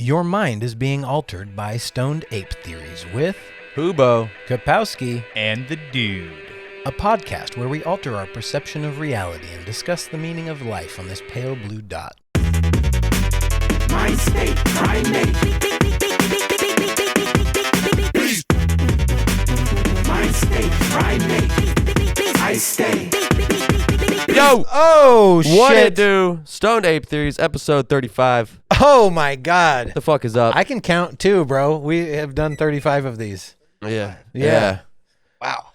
Your mind is being altered by stoned ape theories with Hubo, Kapowski, and the dude. a podcast where we alter our perception of reality and discuss the meaning of life on this pale blue dot. My state, primate. My state, primate. I stay. Yo! Oh, shit. What it do? Stoned Ape Theories, episode 35. Oh, my God. The fuck is up? I can count too, bro. We have done 35 of these. Yeah. Wow.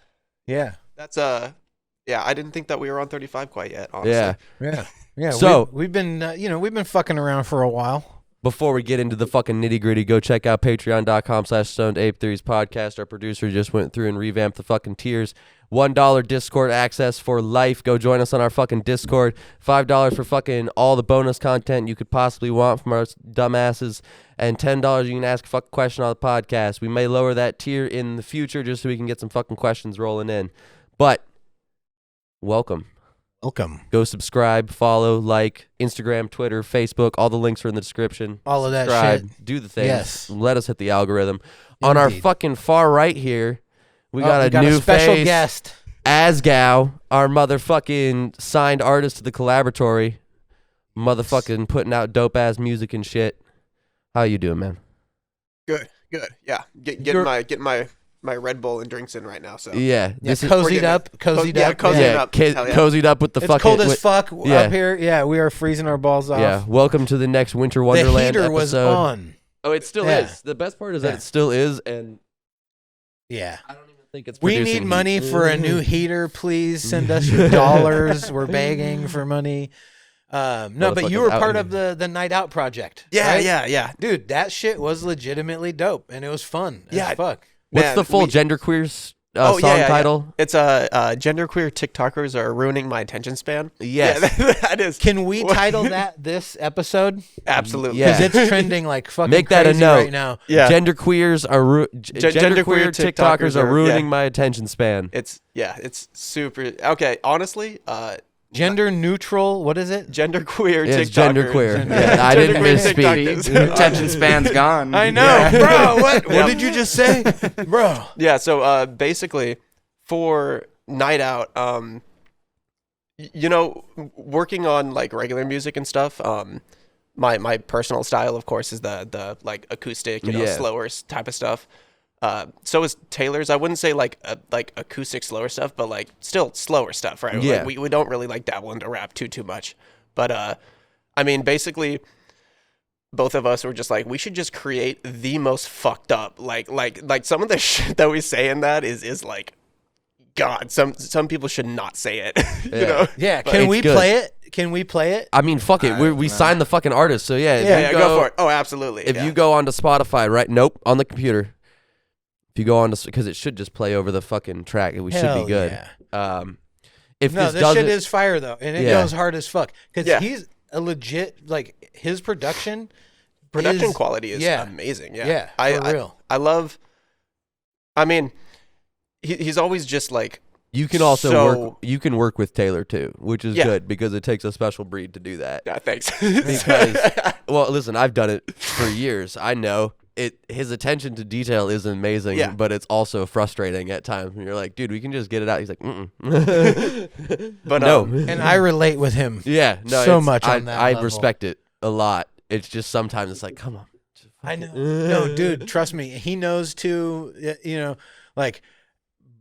Yeah. That's yeah, I didn't think that we were on 35 quite yet, honestly. Yeah. Yeah. So- we've been, we've been fucking around for a while. Before we get into the fucking nitty gritty, go check out patreon.com/Stoned Ape Theories podcast. Our producer just went through and revamped the fucking tiers. $1 Discord access for life. Go join us on our fucking Discord. $5 for fucking all the bonus content you could possibly want from our dumbasses. And $10 you can ask a fucking question on the podcast. We may lower that tier in the future just so we can get some fucking questions rolling in. But welcome. Go subscribe, follow, like, Instagram, Twitter, Facebook. All the links are in the description. All of that Subscribe, shit. do the things. Yes. Let us hit the algorithm. On our Indeed. fucking far right here, we got a new special face. guest. AZGAU, our motherfucking signed artist to the Collaboratory. Motherfucking putting out dope-ass music and shit. How you doing, man? Good. Yeah. Getting my Red Bull and drinks in right now, so. Yeah. This is cozied up. Cozied up. cozied up with the It's fucking... cold as fuck yeah. up here. Yeah, we are freezing our balls off. Yeah, welcome to the next Winter The Wonderland heater episode. was on. Oh, it still Yeah. is. The best part is Yeah. that it still is, and Yeah. I don't even think it's We producing need money heat. for a new heater, please. Send us your dollars. We're begging for money. No, but you Motherfuckers were out part here. of the Night Out project. Yeah, right? yeah. Dude, that shit was legitimately dope, and it was fun Yeah. as fuck. What's Man, the full GENDERQUEER's Oh, song yeah. title? It's genderqueer TikTokers are ruining my attention span. Yes. Yeah, that is. Can we title that this episode? Absolutely. Yeah. Because it's trending like fucking Make that a crazy note. right now. Yeah. GENDERQUEERs are genderqueer TikTokers are ruining my attention span. It's super. Okay, honestly, Gender neutral, what is it? genderqueer It's TikTokers. genderqueer. Yeah, I didn't Genderqueer misspeak. TikTokers. Attention span's gone. I know, Yeah. bro. What Yeah. did you just say? Bro. Yeah, so basically for Night Out, working on like regular music and stuff, my personal style of course is the like acoustic, Yeah. slower type of stuff. So is Taylor's. I wouldn't say like acoustic slower stuff, but like still slower stuff, right? Yeah. Like, we don't really like dabble into rap too much. But I mean basically both of us were just like, we should just create the most fucked up like some of the shit that we say in that is like, God, some people should not say it. you Yeah. know? Yeah, But can it's we good. play it? Can we play it? I mean, fuck it. We signed the fucking artist, so yeah. If Yeah, you go for it. Oh, absolutely. If yeah. you go onto Spotify, right? Nope, on the computer. If you go on to, because it should just play over the fucking track. We should Hell be good. yeah. If No, this this doesn't, shit is fire though, and it Yeah. goes hard as fuck. Because Yeah. he's a legit, like, his production quality is yeah. amazing. Yeah, Yeah, for real. I love. I mean, he's always just like. you can also so- work. You can work with Taylor too, which is Yeah. good because it takes a special breed to do that. Yeah, thanks. Because, well, listen, I've done it for years. I know it. His attention to detail is amazing, Yeah. but it's also frustrating at times. When you're like, dude, we can just get it out. He's like, mm. But no, and I relate with him. yeah, no, so it's- much on that I level. respect it a lot. It's just sometimes it's like, come on. I know. No, dude, trust me. He knows too, like,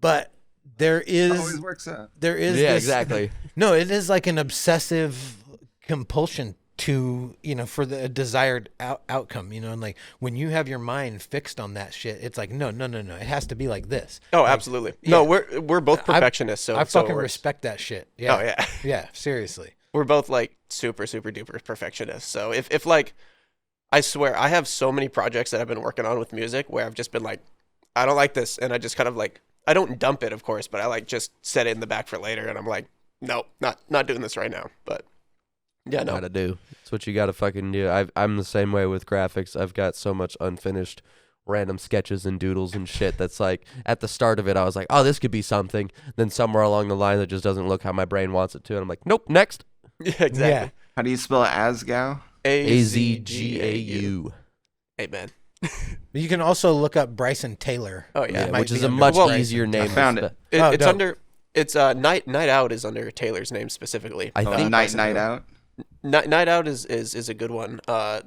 but there is, Always works out. there is Yeah, this, exactly. No, it is like an obsessive compulsion to, for the desired outcome, and like when you have your mind fixed on that shit, it's like, no. It has to be like this. Oh, Like, absolutely. yeah. No, we're both perfectionists. I so it fucking works. respect that shit. Yeah. Oh yeah. Yeah, seriously. We're both like super duper perfectionists. So if like, I swear I have so many projects that I've been working on with music where I've just been like, I don't like this, and I just kind of like, I don't dump it, of course, but I like just set it in the back for later, and I'm like, no, not doing this right now. But yeah, no. Gotta do. It's what you gotta fucking do. I'm the same way with graphics. I've got so much unfinished random sketches and doodles and shit that's like, at the start of it, I was like, oh, this could be something. Then somewhere along the line, it just doesn't look how my brain wants it to. And I'm like, nope, next. Yeah, exactly. How do you spell AZGAU? AZGAU. Hey man. You can also look up Bryson Taylor. Oh yeah. It might which is be a under much Bryson easier name. I found it. Oh, It's dope. under. It's Night Out is under Taylor's name specifically. I think Night Out. Night Out is a good one. But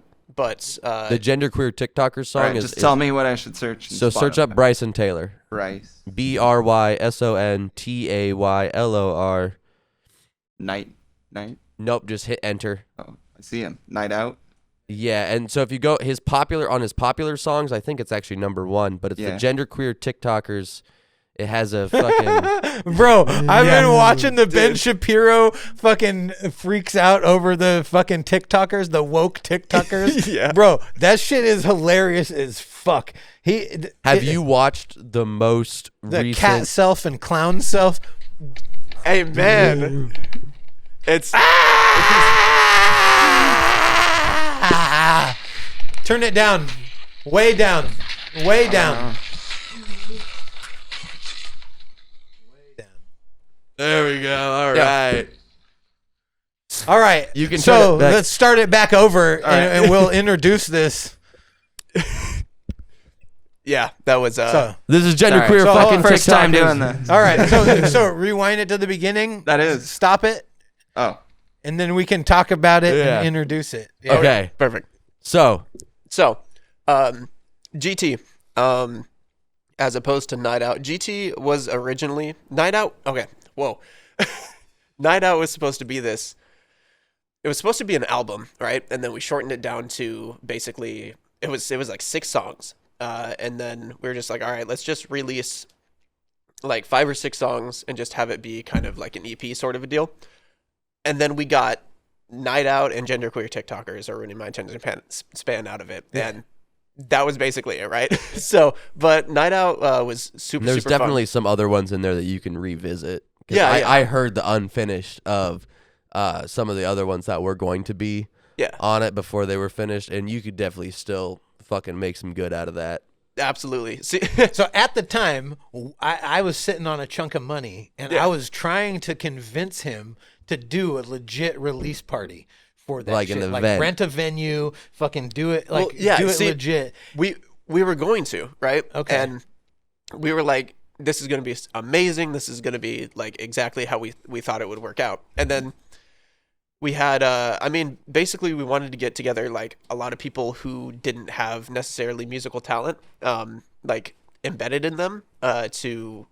the genderqueer TikToker song All right, is. just tell me what I should search. in So search up Spotify. Bryson Taylor. Bryce BRYSONTAYLOR. Night. Nope, just hit enter. Oh, I see him. Night Out. Yeah, and so if you go his popular songs, I think it's actually number 1, but it's Yeah. the genderqueer TikTokers. It has a fucking Bro, I've been watching the Ben Shapiro fucking freaks out over the fucking TikTokers, the woke TikTokers. Yeah. Bro, that shit is hilarious as fuck. Have you watched the most the recent cat self and clown self? hey man, it's Turn it down. Way down. Way down. There we go. All Yeah. right. All right. You can so turn it back. let's start it back over right. and we'll introduce this. yeah. That was So, This is Sorry, genderqueer so fucking first time TikTokers. doing this. all right. So rewind it to the beginning. That is. Stop it. Oh, And then we can talk about it Yeah. and introduce it. Yeah. Okay. perfect. So, So, GT, as opposed to Night Out, GT was originally Night Out. Okay, whoa, Night Out was supposed to be this. It was supposed to be an album, right? And then we shortened it down to basically it was like 6 songs, and then we were just like, all right, let's just release like 5 or 6 songs and just have it be kind of like an EP sort of a deal. And then we got Night Out and genderqueer TikTokers are ruining my attention span out of it, and that was basically it, right? So, but Night Out was super. there's super definitely fun. some other ones in there that you can revisit. 'Cause Yeah, I yeah. heard the unfinished of some of the other ones that were going to be Yeah, on it before they were finished, and you could definitely still fucking make some good out of that. absolutely. See, So at the time, I was sitting on a chunk of money and Yeah. I was trying to convince him to do a legit release party for that Like shit. an Like event. rent a venue, fucking do it, like Well, yeah, do it see, legit. we were going to, right? Okay. And we were like, this is going to be amazing. This is going to be like exactly how we thought it would work out. And then we had, I mean, basically we wanted to get together like a lot of people who didn't have necessarily musical talent, like embedded in them, to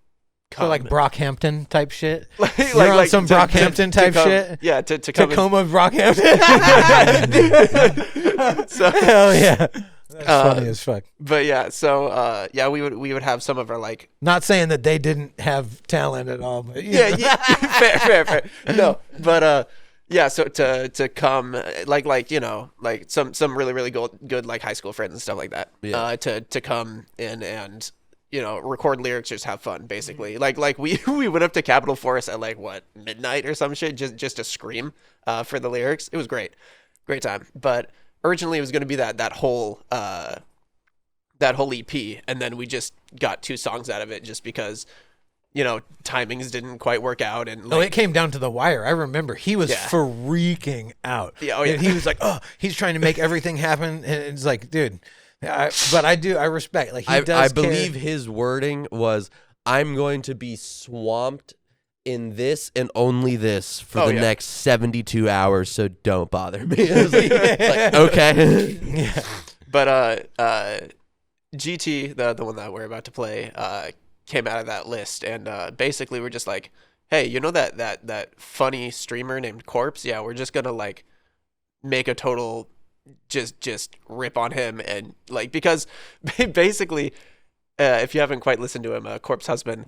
come. So like Brockhampton type shit. like, You're on some Brockhampton type come, shit? Yeah, to come. Tacoma Brockhampton. So, Hell yeah. That's funny as fuck. but yeah, so yeah, we would have some of our like Not saying that they didn't have talent at all, but yeah, fair. No, but yeah, so to come like you know like some really good like high school friends and stuff like that. Yeah. To come in and you know record lyrics, just have fun basically. Like we went up to Capitol Forest at like what midnight or some shit just to scream for the lyrics. It was great time. But originally it was going to be that whole EP, and then we just got 2 songs out of it just because you know timings didn't quite work out and Oh, like, it came down to the wire. I remember he was Yeah. freaking out. Yeah, oh, yeah. And he was like, "Oh, he's trying to make everything happen." And it's like, dude, but I respect. Like he does. I care. believe his wording was, "I'm going to be swamped in this and only this for Oh, the yeah. next 72 hours, so don't bother me." I was like, okay. Yeah. But GT, the one that we're about to play, came out of that list, and basically we're just like, hey, you know that funny streamer named Corpse? Yeah, we're just gonna like make a total just rip on him, and like because basically, if you haven't quite listened to him, Corpse Husband,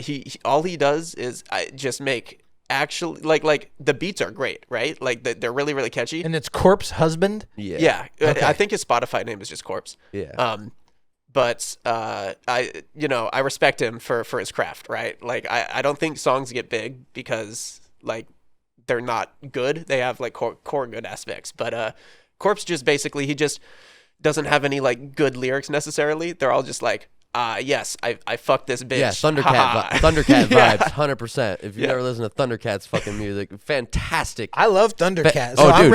he all he does is just make actually like the beats are great, right? Like they're really catchy. And it's Corpse Husband. Yeah. Yeah, Okay. I think his Spotify name is just Corpse. Yeah. But I respect him for his craft, right? Like I don't think songs get big because like they're not good. They have like core good aspects, but Corpse just basically he just doesn't have any like good lyrics necessarily. They're all just like yes, I fucked this bitch. Yeah, Thundercat Yeah. vibes, 100%. If you never listen to Thundercat's fucking music, fantastic. I love Thundercat, Oh, so I'm dude.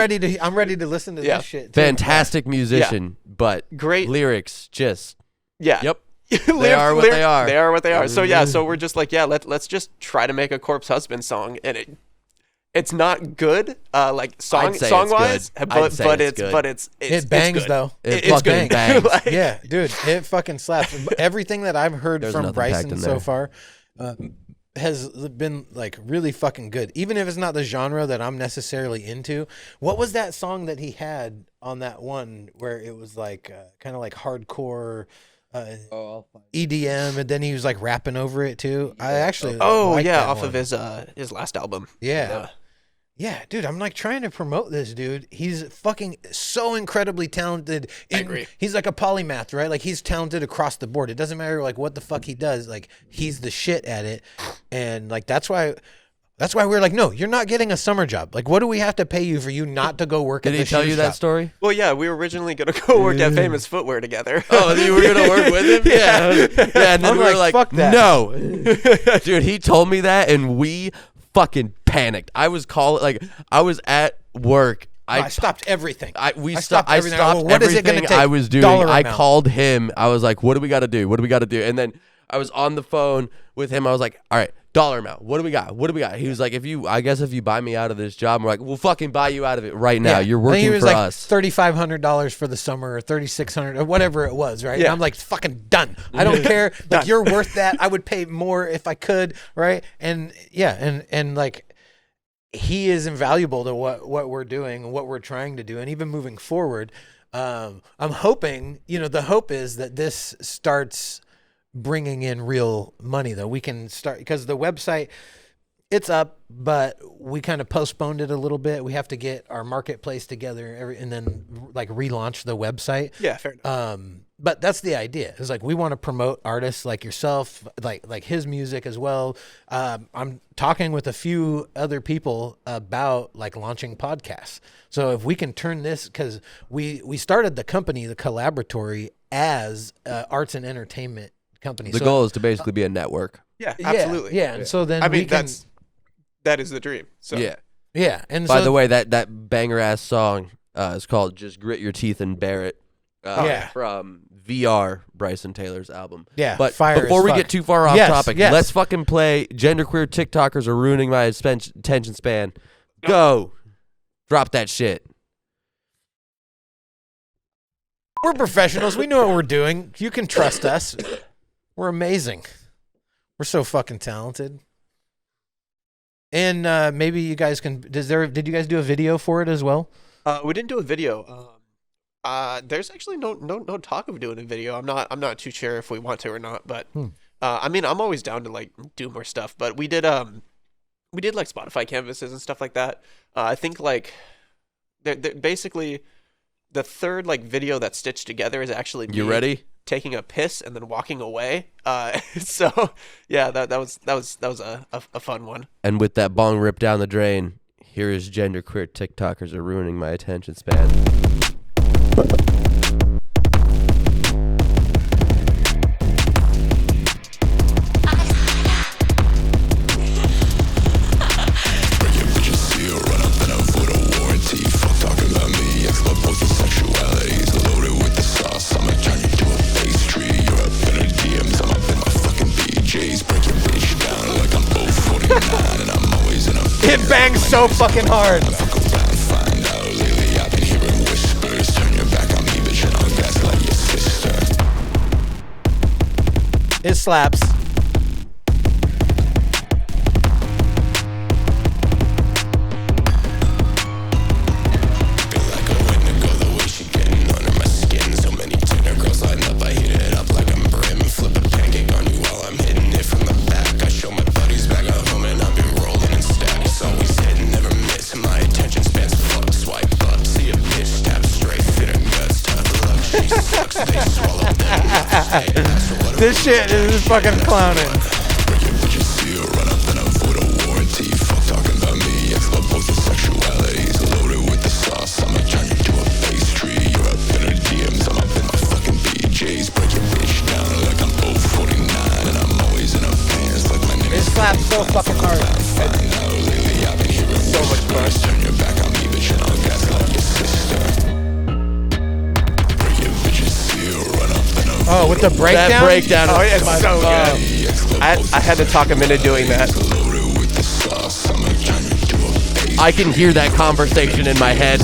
ready to listen to Yeah. this shit. Too. Fantastic musician, but Great. lyrics just Yeah. yep. They are what they are. They are what they are. So yeah, so we're just like, yeah, let's just try to make a Corpse Husband song, and it's not good, like song say wise, it's good. but it's good. it's It bangs good. though. It It's fucking good. bangs. Like, Yeah, dude, it fucking slaps. Everything that I've heard There's from nothing packed Bryson in so there. far has been like really fucking good. Even if it's not the genre that I'm necessarily into. What was that song that he had on that one where it was like kind of like hardcore EDM, and then he was like rapping over it too? I actually like that off one. of his last album. Yeah, dude, I'm like trying to promote this dude. He's fucking so incredibly talented. I agree. He's like a polymath, right? Like he's talented across the board. It doesn't matter like what the fuck he does. Like he's the shit at it. And like that's why we're like, no, you're not getting a summer job. Like, what do we have to pay you for you not to go work at Did the he tell shoe you that shop? story? Well, yeah, we were originally gonna go work at Famous Footwear together. Oh, you were gonna work with him? Yeah. Yeah, and then I'm we were like, like, fuck that. no. Dude, he told me that and we fucking panicked. I was at work. I stopped everything. I stopped stopped everything. I go, everything what is it gonna take? I was doing. Dollar I amount. called him. I was like, what do we got to do? What do we got to do? And then I was on the phone with him. I was like, all right, dollar amount. What do we got? What do we got? He was like, I guess if you buy me out of this job, we're like, we'll fucking buy you out of it right now. You're I think working he was for like us. $3,500 for the summer, or $3,600, or whatever it was, right? And Yeah. I'm like, fucking done. I don't care. Like you're worth that. I would pay more if I could, right? And yeah, and like he is invaluable to what we're doing and what we're trying to do, and even moving forward. I'm hoping, the hope is that this starts bringing in real money, though. We can start, because the website, it's up, but we kind of postponed it a little bit. We have to get our marketplace together and then like relaunch the website. Yeah, fair enough. But that's the idea. It's like we want to promote artists like yourself, like his music as well. I'm talking with a few other people about like launching podcasts. So if we can turn this, because we started the company, the Collaboratory, as arts and entertainment company. The So, goal is to basically be a network. Yeah, yeah, absolutely. Yeah, and so then I mean, we can, that is the dream. So Yeah. yeah. And By so, the way, that banger ass song is called "Just Grit Your Teeth and Bear It." Yeah. From VR, Bryson Taylor's album. Yeah, But fire before as we fuck. get too far off Yes, topic, yes. let's fucking play "Genderqueer TikTokers Are Ruining My Attention Span." Go, drop that shit. we're professionals. We know what we're doing. You can trust us. We're amazing. We're so fucking talented. And maybe you guys can. Did you guys do a video for it as well? we didn't do a video. There's actually no talk of doing a video. I'm not too sure if we want to or not, but I mean, I'm always down to like do more stuff. But we did like Spotify canvases and stuff like that. I think like they're basically the third like video that's stitched together is actually me You ready? taking a piss and then walking away. So yeah, that was a fun one. And with that bong ripped down the drain, here is "Genderqueer TikTokers Are Ruining My Attention Span." It bangs so fucking hard. It slaps. This shit is fucking clowning. so fucking hard. So much fun. Oh, with the breakdown. That breakdown. Oh, yeah, it's so good. I had to talk him into doing that. I can hear that conversation in my head.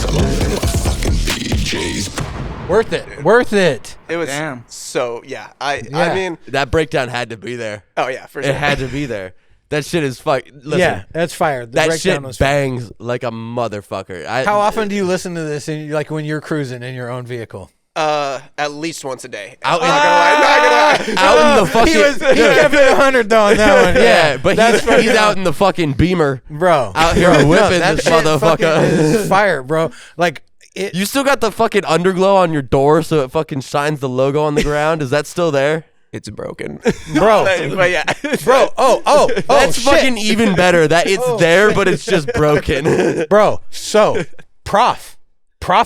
Worth it. Worth it. It was Damn. so yeah. I Yeah. mean, That breakdown had to be there. oh yeah, for sure. It had to be there. That shit is fuck. Listen, Yeah, that's fire. The that breakdown shit was bangs like a motherfucker. How often do you listen to this like when you're cruising in your own vehicle? At least once a day. Out I'm not gonna lie. Not gonna lie. out in the fucking He kept it 100 though on that one. yeah, but That's he's out in the fucking Beamer, bro. out here whipping that this shit fucking motherfucker. is fire, bro. Like it. You still got the fucking underglow on your door, so it fucking shines the logo on the ground. Is that still there? It's broken, Bro. But yeah, Bro, oh, That's shit. fucking even better. That it's there, but it's just broken. Bro, so Prof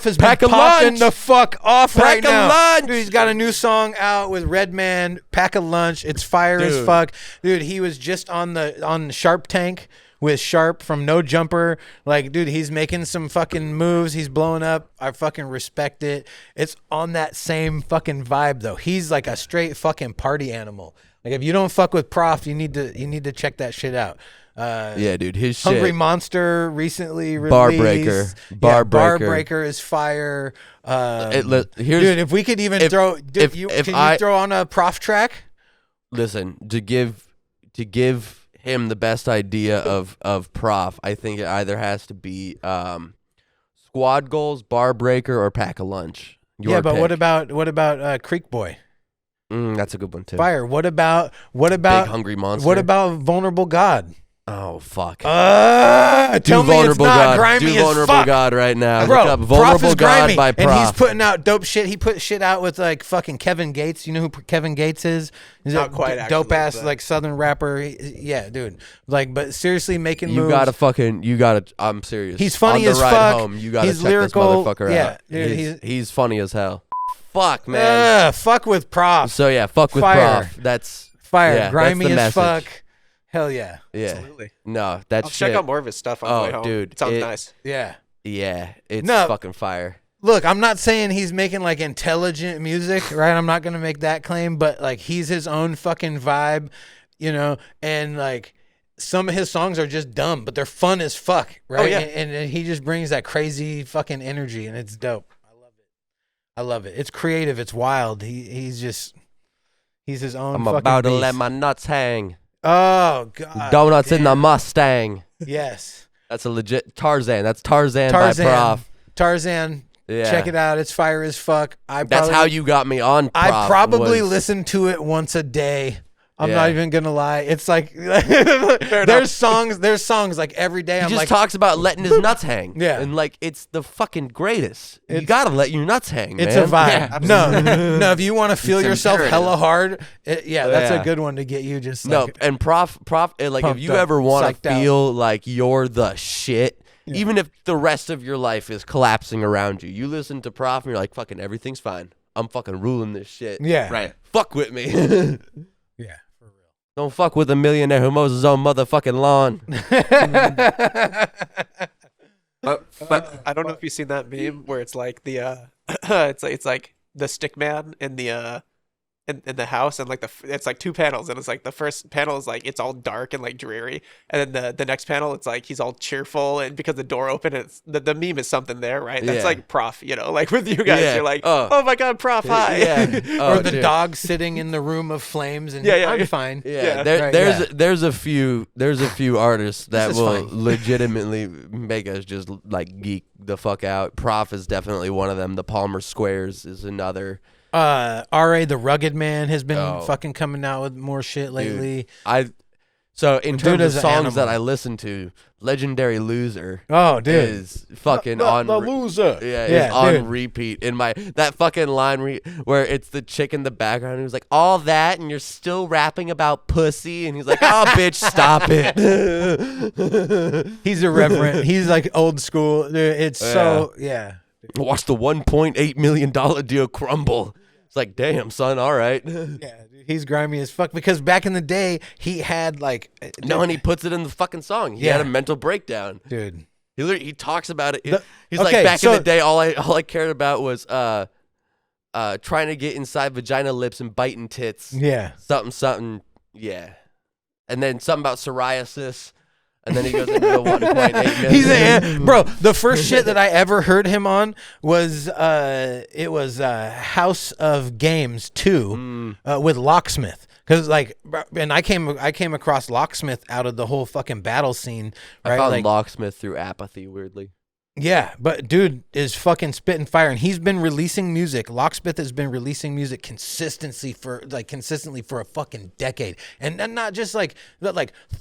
has been Pack a popping lunch. the fuck off Pack right a now. lunch. Dude, he's got a new song out with Redman, Pack a Lunch. It's fire as Dude. fuck. Dude, he was just on Sharp Tank with Sharp from No Jumper. Like, dude, he's making some fucking moves. He's blowing up. I fucking respect it. It's on that same fucking vibe though. He's like a straight fucking party animal. Like if you don't fuck with Prof, you need to check that shit out. Yeah, dude, his shit. Hungry Monster recently released. Barbreaker. Yeah, Barbreaker. Barbreaker is fire. Here's Dude, if we could even if- throw, if can I- you throw on a Prof track? listen to give him the best idea of Prof. I think it either has to be Squad Goals, Barbreaker, or Pack a Lunch. Your But pick. what about Creek Boy? That's a good one too. Fire. What about Big Hungry Monster. what about Vulnerable God? Oh fuck. Tell Do me it's Vulnerable not God. grimy Do as Vulnerable fuck. God right now. Bro, Look up Prof Vulnerable is grimy, God by and he's Prof. putting out dope shit. He put shit out with like fucking Kevin Gates. You know who Kevin Gates is? He's Not a quite, dope actually, ass but- like Southern rapper. Yeah, dude. Like, but seriously, making You moves. gotta. I'm serious. He's funny On the as ride fuck. home, you gotta He's check lyrical. this motherfucker Yeah, out. dude, He's funny as hell. Fuck man. Fuck with Prof. So yeah, fuck with Fire. Prof. That's Fire. yeah, that's Grimy the as message. fuck. Hell yeah. Yeah. Absolutely. No, that's I'll check shit. out more of his stuff on the Oh, way home. dude, It sounds it- nice. Yeah. Yeah, it's No. fucking fire. Look, I'm not saying he's making like intelligent music, right? I'm not going to make that claim, but like he's his own fucking vibe, you know, and like some of his songs are just dumb, but they're fun as fuck, right? yeah. And he just brings that crazy fucking energy and it's dope. I love it. It's creative. It's wild. He's his own I'm fucking about to beast. let my nuts hang. Oh, God. Donuts in the damn. Mustang. Yes. That's a legit Tarzan. That's Tarzan, Tarzan. by Prof. Tarzan. Yeah. Check it out. It's fire as fuck. That's how you got me on Prof. I probably was- listen to it once a day. I'm Yeah. not even gonna lie. It's like there's songs like every day. He I'm just like, talks about letting his nuts hang. Yeah. And like it's the fucking greatest. You It's- gotta let your nuts hang, it's man. a vibe. No, if you want to feel It's yourself imperative. hella hard, that's Yeah. a good one to get you. Just No, like, and Prof, like if pumped you up, ever want psyched to out. feel like you're the shit, even if the rest of your life is collapsing around you, you listen to Prof and you're like, fucking everything's fine. I'm fucking ruling this shit. yeah, Right. Fuck with me. yeah, for Don't fuck with a millionaire who mows his own motherfucking lawn. But I don't know if you've seen that meme where it's like the it's like the stick man in the in the house, and like it's like two panels, and it's like the first panel is like it's all dark and like dreary, and then the next panel it's like he's all cheerful, and because the door open, it's the meme is something there, right? That's Yeah. like Prof, you know, like with you guys, Yeah. you're like, Oh. oh my god, Prof, hi. Yeah. Oh, or the dude. dog sitting in the room of flames, and Yeah, I'm fine. Yeah, Yeah. Right, there's a few artists that is will fine. legitimately make us just like geek the fuck out. Prof is definitely one of them. The Palmer Squares is another. R.A. the Rugged Man has been Oh. fucking coming out with more shit lately. So in Dude terms of is an songs that animal. I listen to, Legendary Loser Oh, dude. is fucking on. loser. Yeah, Yeah, it's on dude. repeat in my that fucking line where it's the chick in the background who's like all that and you're still rapping about pussy and he's like, oh bitch, stop it. He's irreverent. He's like old school. Dude, it's so yeah. Watch the $1.8 million deal crumble. It's like, damn, son, all right. Yeah, dude, he's grimy as fuck because back in the day he had like No, and he puts it in the fucking song. He had a mental breakdown. dude. He talks about it. He's okay, like, back so- in the day, all I cared about was trying to get inside vagina lips and biting tits. Yeah. Something. Yeah. And then something about psoriasis. And then he goes into the 1.8 million. He's bro. The first shit that I ever heard him on was it was House of Games 2 with Locksmith. Cause like, and I came across Locksmith out of the whole fucking battle scene. Right? I found like, Locksmith through apathy, weirdly. yeah, but dude is fucking spitting fire, and he's been releasing music. Locksmith has been releasing music consistently for a fucking decade, and not just like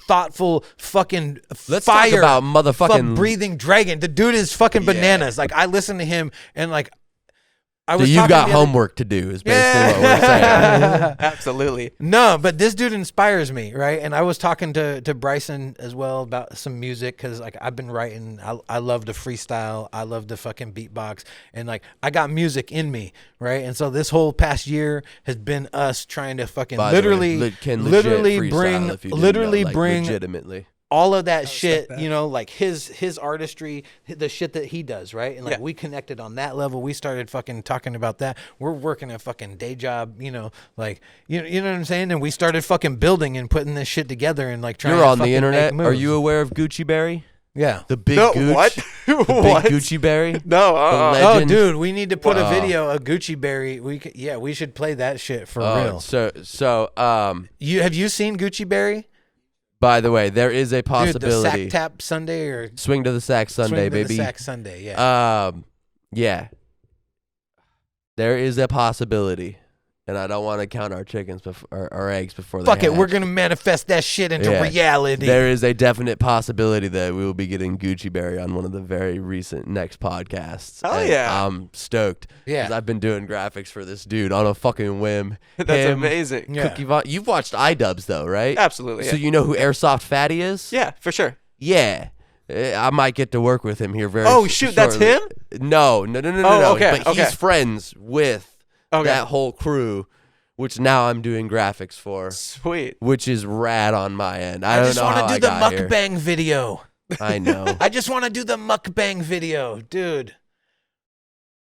thoughtful fucking Let's fire talk about motherfucking breathing dragon. The dude is fucking bananas. Like I listen to him, and like I was. So you've talking got the other- homework to do. Is basically what we're saying. Absolutely. No, but this dude inspires me, right? And I was talking to Bryson as well about some music because like I've been writing. I love to freestyle. I love to fucking beatbox, and like I got music in me, right? And so this whole past year has been us trying to fucking By the way, literally freestyle bring if you didn't know, like, bring legitimately. all of that shit, you know, like his artistry, the shit that he does, right? And like we connected on that level. We started fucking talking about that. We're working a fucking day job, you know, like you know what I'm saying? And we started fucking building and putting this shit together and like trying You're to on the fucking internet. make Are moves. you aware of Gucci Berry? Yeah. The big No, Gooch? what? The What? big Gucci Berry? No. The Oh, legend? dude, we need to put a Wow. video of Gucci Berry. We should play that shit for real. So Have you seen Gucci Berry? by the way, there is a Dude, the possibility. Sack Tap Sunday or Swing to the Sack Sunday, Swing to the baby. Sack Sunday, yeah. Yeah. There is a possibility, and I don't want to count our chickens our eggs before they Fuck it, hatch. we're gonna manifest that shit into Yeah. reality. There is a definite possibility that we will be getting Gucci Berry on one of the very recent next podcasts. Hell and yeah. I'm stoked. Yeah. 'Cause I've been doing graphics for this dude on a fucking whim. That's Him, amazing. Yeah. Cookie Von. You've watched iDubbbz though, right? Absolutely. So Yeah. you know who Airsoft Fatty is? Yeah, for sure. Yeah. I might get to work with him here very Oh, shoot, that's shortly. him? No. Oh, okay, But he's okay. friends with Okay. that whole crew, which now I'm doing graphics for, Sweet. which is rad on my end. I I don't just know want how to I do the got here. mukbang video. I know. I just want to do the mukbang video, dude.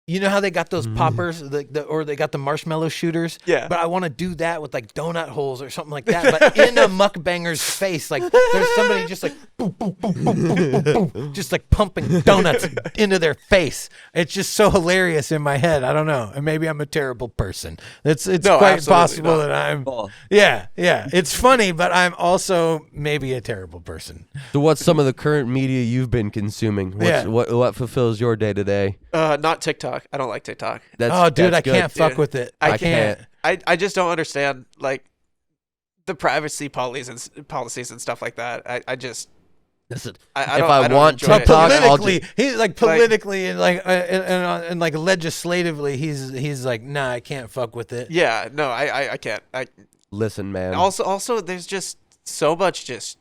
You know how they got those poppers, or they got the marshmallow shooters? Yeah. But I want to do that with like donut holes or something like that, but in a mukbanger's face. Like there's somebody just like boom, boom, boom, boom, boom, boom, boom, just like pumping donuts into their face. It's just so hilarious in my head. I don't know. And maybe I'm a terrible person. It's No, quite absolutely possible not. that I'm. Oh. Yeah. It's funny, but I'm also maybe a terrible person. So what's some of the current media you've been consuming? Yeah. What fulfills your day to day? Not TikTok. I don't like TikTok. Oh, dude, I can't fuck Dude, with it. I I can't. I just don't understand like the privacy policies and stuff like that. I just Listen, I if don't- I I don't want enjoy it. TikTok, I'll politically, he's like politically and like and like legislatively, he's like, nah, I can't fuck with it. yeah, no, I can't. listen, man. Also there's just so much just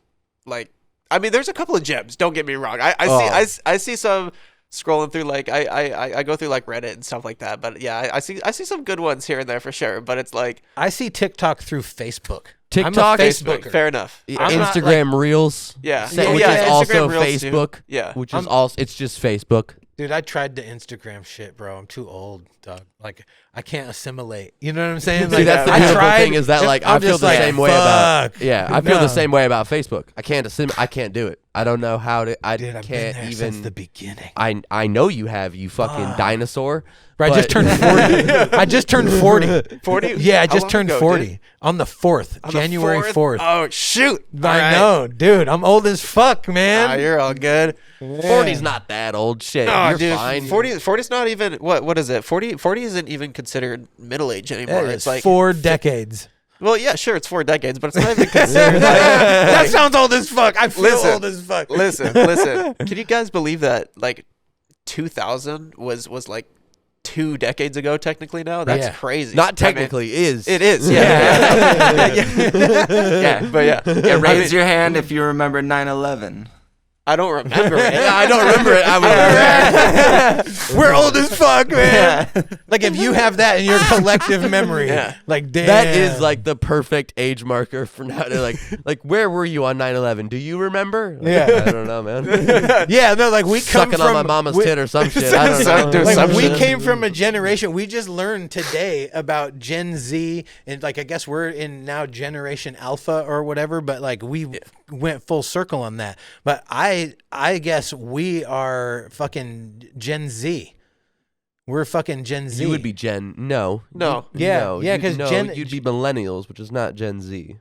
like I mean there's a couple of gems, don't get me wrong. I Oh. see some scrolling through like I go through like Reddit and stuff like that, but yeah, I see some good ones here and there for sure, but it's like I see TikTok through Facebook. TikTok? I'm a Facebook, Facebooker. fair enough. I'm not, Instagram Reels. Yeah. Say- Which yeah, is also Instagram Reels too. Facebook. Yeah. Which is also it's just Facebook. Dude, I tried the Instagram shit, bro. I'm too old, dog. Like I can't assimilate. You know what I'm saying? See, Like, that's the I beautiful tried, thing is that like I'm I feel just the like, same way about fuck. I feel No. the same way about Facebook. I can't I can't do it. I don't know how to. I Dude, I've can't been there even. since the beginning. I know you have, you fucking dinosaur. Bro, I just but- turned 40. I just turned 40. 40? Yeah, I How just long turned ago, 40 dude? on the 4th, On the January 4th. Oh shoot! I know, dude. I'm old as fuck, man. You're all good. 40's not that old. Shit, No, you're dude, fine. 40's not even what is it? 40 isn't even considered middle age anymore. That It's is like 4 decades. well, yeah, sure, it's 4 decades, but it's not even considered. like, That sounds old as fuck. I feel Listen, old as fuck. listen. Can you guys believe that like 2000 was like 2 decades ago technically now? That's Yeah. crazy. Not I mean, technically, is. it is. Yeah. Yeah, but yeah. Yeah, raise your hand if you remember 9/11. I don't remember it. Yeah, I don't remember it. We're old as fuck, man. Like if you have that in your collective memory, like damn. That is like the perfect age marker for now. To like where were you on 9/11? Do you remember? Yeah. I don't know, man. Yeah, no, like we come Sucking from on my mama's tit or some shit. I don't know. Like we came from a generation. We just learned today about Gen Z, and like I guess we're in now Generation Alpha or whatever. But like we went full circle on that. But I guess we are fucking Gen Z. We're fucking Gen Z. You would be Gen. No. Yeah, because you'd be millennials, which is not Gen Z.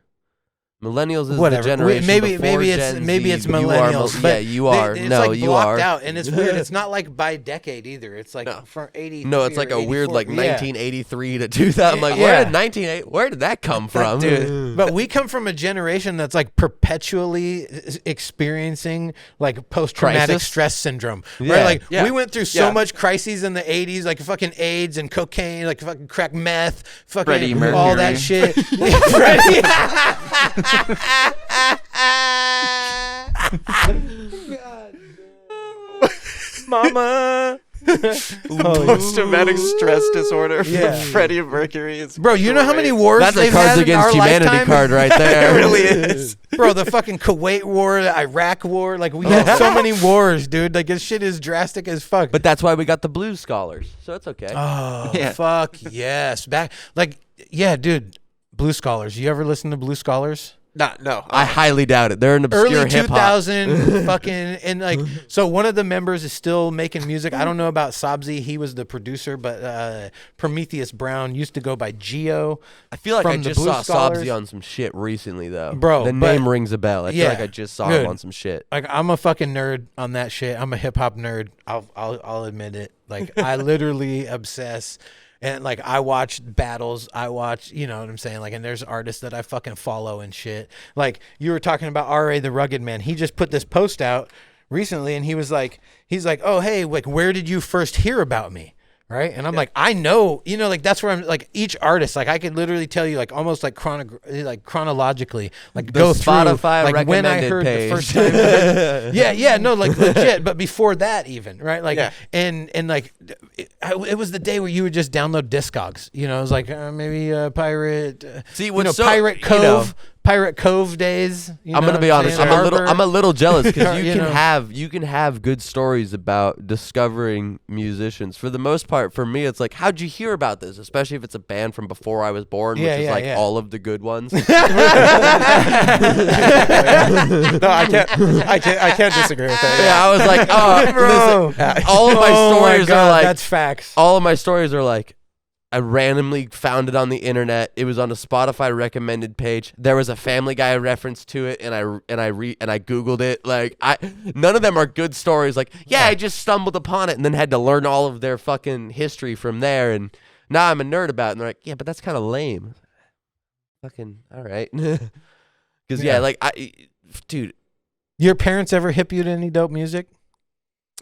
Millennials is whatever. the generation Maybe before it's Gen Z, but millennials. yeah, But you are. It's No, like you blocked are. out, and it's weird. It's not like by decade either. It's like from 80. No, it's like a weird like 84. 1983 to 2000. I'm like, where did that come from? Dude, but we come from a generation that's like perpetually experiencing like post-traumatic Crisis? stress syndrome. Yeah. Right? Like Yeah. we went through so Yeah. much crises in the 80s, like fucking AIDS and cocaine, like fucking crack meth, Freddie fucking all that Mercury. shit. Freddie. Mama. Post-traumatic stress disorder from Yeah. Freddie Mercury. Is Bro, you know how many great. wars That's a they've Cards had in Against our Humanity lifetime? card right there. It really is. Bro, the fucking Kuwait war, the Iraq war, like we had so many wars, dude. Like this shit is drastic as fuck. But that's why we got the Blues Scholars, so it's okay. oh Yeah. fuck yes, back like yeah, dude. Blue Scholars. You ever listen to Blue Scholars? No. I highly doubt it. They're an obscure Early hip hop. 2000 fucking and like so one of the members is still making music. I don't know about Sabzi, he was the producer, but Prometheus Brown used to go by Geo. I feel like from I the just Blue saw Scholars. Sabzi on some shit recently though. Bro, the but- name rings a bell. I feel yeah, like I just saw dude. him on some shit. Like I'm a fucking nerd on that shit. I'm a hip hop nerd. I'll admit it. Like I literally obsess. And like I watch battles, I watch, you know what I'm saying? Like, and there's artists that I fucking follow and shit. Like you were talking about R.A. the Rugged Man. He just put this post out recently, and he's like, oh hey, like where did you first hear about me? Right? And I'm like, I know, you know, like that's where I'm like each artist, like I could literally tell you like almost like chronologically, like go through Spotify like when I recommended heard page. the first time. Yeah, no, like legit. But before that, even right, like, and like, it was the day where you would just download Discogs. You know, it was like maybe Pirate. See, you what's know, so- Pirate you Cove. know, Pirate Cove days. You I'm know gonna what be honest. saying? I'm a little jealous because you You can know. you can have good stories about discovering musicians. For the most part, for me, it's like, how'd you hear about this? Especially if it's a band from before I was born, Yeah, which is yeah, like yeah. all of the good ones. No, I can't disagree with that. Yeah, I was like, oh, Bro. listen, all of my Oh stories God, are like, that's facts. all of my stories are like, I randomly found it on the internet. It was on a Spotify recommended page. There was a Family Guy reference to it, and I Googled it. Like, none of them are good stories. Like, yeah, I just stumbled upon it and then had to learn all of their fucking history from there. And now I'm a nerd about it. And they're like, yeah, but that's kind of lame. Fucking all right. Because like dude, Your parents ever hip you to any dope music?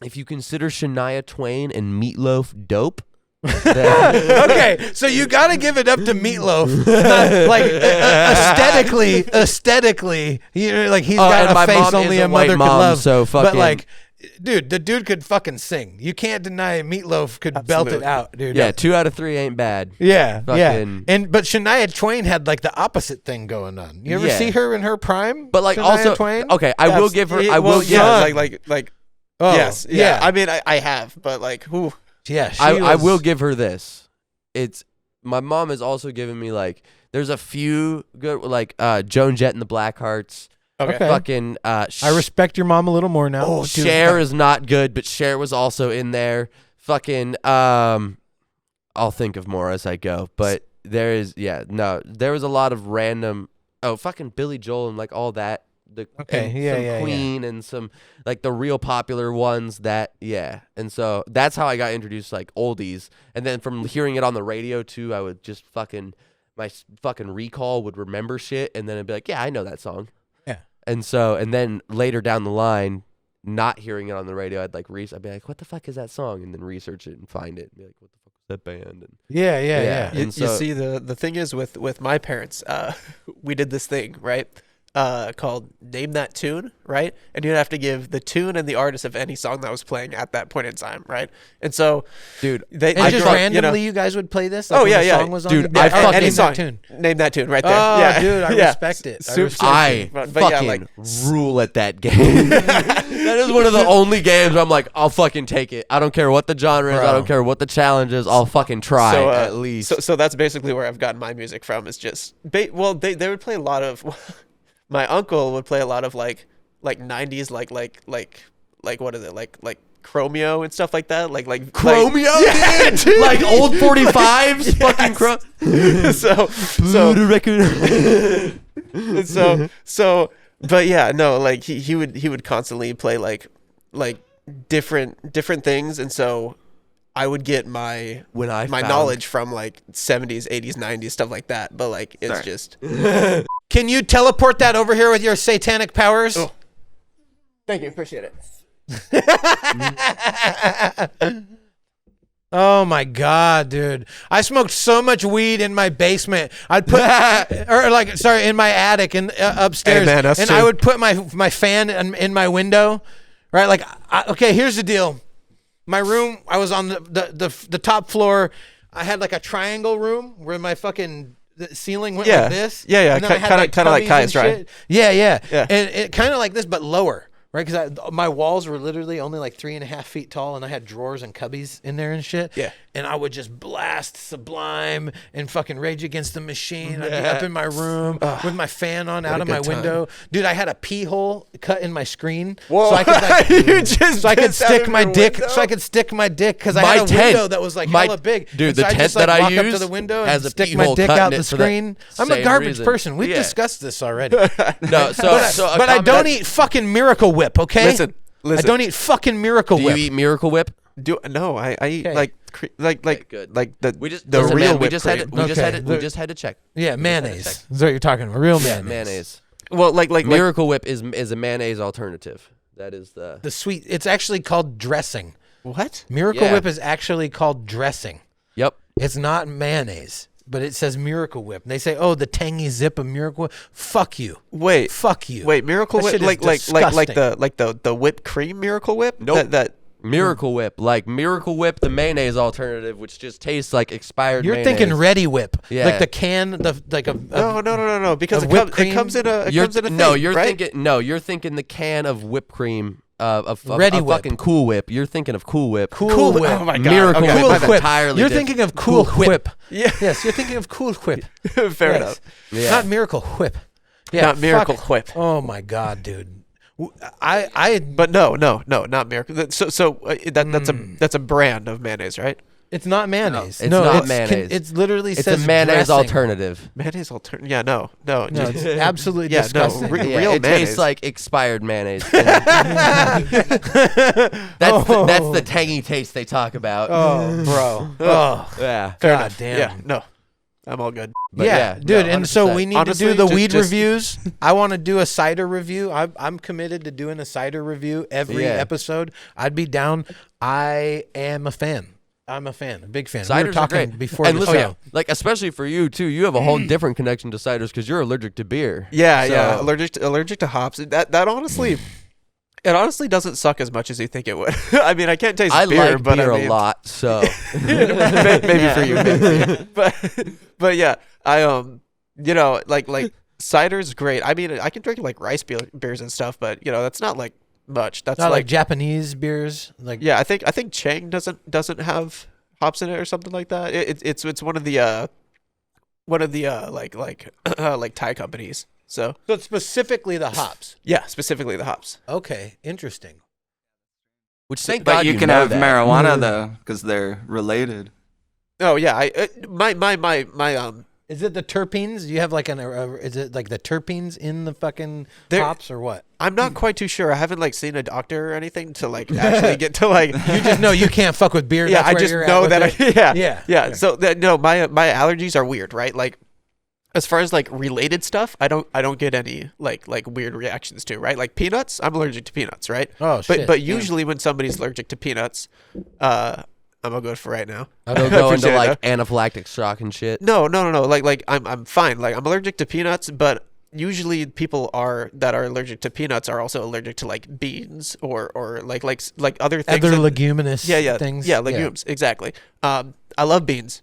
if you consider Shania Twain and Meatloaf dope. Okay, so you got to give it up to Meatloaf. Not, like aesthetically, you know, like he's Oh, and got my a face mom only is a a white mother could mom, love. so but fucking- like, dude, the dude could fucking sing. You can't deny Meatloaf could belt it Absolutely. out, dude. Yeah, 2 out of 3 ain't bad. yeah. Fucking- But Shania Twain had like the opposite thing going on. You ever Yeah. see her in her prime? But like Shania also, Twain? okay, I will give her. I will. Yeah, Yeah, like. Oh, Yes. Yeah. I mean, I have, but like, who? yeah. She I was- will give her this. It's my mom has also given me like. There's a few good like Joan Jett and the Blackhearts. Okay. Fucking. I respect your mom a little more now. Oh, Dude, Cher is not good, but Cher was also in there. Fucking. I'll think of more as I go, but there is there was a lot of random. Oh, fucking Billy Joel and like all that. Okay, and yeah, some yeah, Queen and some like the real popular ones that and so that's how I got introduced to, like oldies, and then from hearing it on the radio too, I would just fucking fucking recall would remember shit, and then I'd be like, yeah, I know that song, and then later down the line, not hearing it on the radio, I'd be like, what the fuck is that song, and then research it and find it, and be like, what the fuck was that band, and Yeah. You, And you so- see, the thing is with my parents, we did this thing, right? called Name That Tune, right? And you'd have to give the tune and the artist of any song that was playing at that point in time, right? And so, dude, they And just grew up, randomly, you guys would play this. Like Oh, when yeah, the yeah. song was on. Dude, the- I oh, fucking- any Name song. That tune. Name That Tune right there. Oh, yeah, dude, I yeah. respect it. I Super respect I But fucking yeah, like- rule at that game. That is one of the only games where I'm like, I'll fucking take it. I don't care what the genre is. I Bro. don't care what the challenge is. I'll fucking try So, at least. So that's basically where I've gotten my music from. Is just they would play a lot of. My uncle would play a lot of like 90s like what is it like Chromeo and stuff like that like Chromeo, yeah, dude? Like old 45s, fucking so record. so but yeah, no, like he would constantly play like different things, and so I would get my knowledge from like 70s, 80s, 90s stuff like that, but like it's just Can you teleport that over here with your satanic powers? Oh. Thank you, appreciate it. Oh my god, dude! I smoked so much weed in my basement. I'd put, in my attic and upstairs, Hey, man, us and too. I would put my fan in my window, right? Like, okay, here's the deal. My room, I was on the top floor. I had like a triangle room where my fucking the ceiling went Yeah. like this. Yeah. And then I had, Kinda like cubbies Kai's and right. shit. Yeah. Yeah. And it kind of like this, but lower. Right, because my walls were literally only like 3.5 feet tall, and I had drawers and cubbies in there and shit. Yeah. And I would just blast Sublime and fucking Rage Against the Machine. I'd be up in my room with my fan on out a of my good time. window. Dude, I had a pee hole cut in my screen. Whoa. So I could like, You just so I could pissed out stick of my your dick. window? So I could stick my dick because I My had a tent- window that was like my- hella big. dude, And the so I tent just, like, that I walk up to use the window has and a stick pee my hole dick cut out in the it for the screen. I'm a same garbage reason. person. We've Yeah. discussed this already. No, But I don't eat fucking Miracle Whip, okay? Listen. I don't eat fucking Miracle Do Whip. you eat Miracle Whip? No, I eat Okay. like good. like the We just the listen, real man, we whipped just cream. had to, we just Okay. had to, we just had to check. Yeah, mayonnaise. Is what you're talking about. Real Yeah, mayonnaise. mayonnaise. Well, like Miracle Whip is a mayonnaise alternative. That is the The sweet. It's actually called dressing. what? Miracle Yeah. Whip is actually called dressing. Yep. It's not mayonnaise, but it says Miracle Whip. And they say, "Oh, the tangy zip of Miracle Whip." Fuck you. Wait, Fuck you. wait, Miracle That Whip, shit is like disgusting. the whipped cream Miracle Whip. Nope. That Miracle Whip, like Miracle Whip, the mayonnaise alternative, which just tastes like expired. You're mayonnaise. thinking Ready Whip. Yeah. Like the can, like a no, because of it whipped comes in a You're comes in a no, thing, you're right? thinking no, you're thinking the can of whipped cream of Ready Whip. fucking Cool Whip. You're thinking of Cool Whip. Cool Whip. Oh my god. Miracle okay, Whip Cool my is bad. Whip. entirely You're different. thinking of Cool Whip. Yeah, Yes, you're thinking of Cool Whip. fair Yes. enough. Yeah. Not Miracle Whip. Yeah, Not Miracle fuck. Whip. Oh my god, dude. I But no, not Miracle. So that's a brand of mayonnaise, right? it's not mayonnaise. it's no, not it's mayonnaise. It's literally It's says a mayonnaise dressing. alternative. Mayonnaise alternative. Yeah, no. No, it's absolutely Yeah, no, disgusting. Yeah, real it mayonnaise. tastes like expired mayonnaise. That's the tangy taste they talk about. Oh, bro. Oh, Yeah. god damn. Yeah, no, I'm all good. But yeah, yeah, dude. no, and so 100%. we need Honestly, to do the ju- weed just- reviews. I want to do a cider review. I'm committed to doing a cider review every Yeah. episode. I'd be down. I am a fan. I'm a fan, a big fan. We were Ciders are talking great. before And the listen, show. like especially for you too, you have a whole different connection to ciders because you're allergic to beer. Yeah, So- yeah. Allergic to hops. That honestly, it honestly doesn't suck as much as you think it would. I mean, I can't taste I beer, like but beer I mean, a lot, so maybe for you, maybe for you. But yeah, I like cider's great. I mean, I can drink like rice beers and stuff, but that's not like much. That's Not like Japanese beers. Like yeah. I think Chang doesn't have hops in it or something like that. It's one of the like Thai companies. So it's specifically the hops. yeah, specifically the hops. Okay, interesting. which thank But God you can know have that. marijuana though, because they're related. Oh yeah, my Is it the terpenes? You have like is it like the terpenes in the fucking There- hops or what? I'm not quite too sure. I haven't like seen a doctor or anything to like actually get to like. You just know you can't fuck with beer. Yeah, That's I where just you're at know with that. it? Yeah. So no, my allergies are weird, right? Like, as far as like related stuff, I don't get any like weird reactions to, right? Like peanuts, I'm allergic to peanuts, right? Oh, shit. But usually when somebody's allergic to peanuts, I'm gonna go for right now. They'll go into Appreciate it, like though. anaphylactic shock and shit. No. Like I'm fine. Like I'm allergic to peanuts, but usually people that are allergic to peanuts are also allergic to like beans or like other things. Other leguminous yeah, things. Yeah, legumes, exactly. I love beans.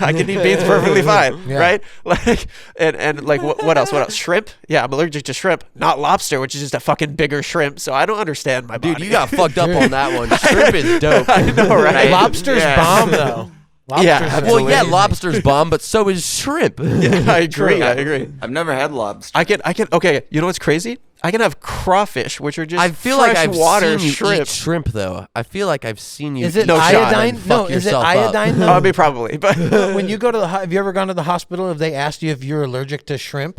I can eat beans perfectly fine, right? Like, and like what else? What else? Shrimp? Yeah, I'm allergic to shrimp, not lobster, which is just a fucking bigger shrimp. So I don't understand my body. Dude, you got fucked up on that one. Shrimp is dope. I know, right? Lobster's bomb though. Absolutely. Well, yeah, lobster's bomb, but so is shrimp. Yeah, I agree. I agree. I've never had lobster. I can. Okay, you know what's crazy? I can have crawfish, which are just I feel like I've water seen you shrimp. eat shrimp, though. I feel like I've seen you. Is it No shot. iodine? Fuck No, is it yourself up. iodine I though? mean, probably, but When you go to have you ever gone to the hospital? Have they asked you if you're allergic to shrimp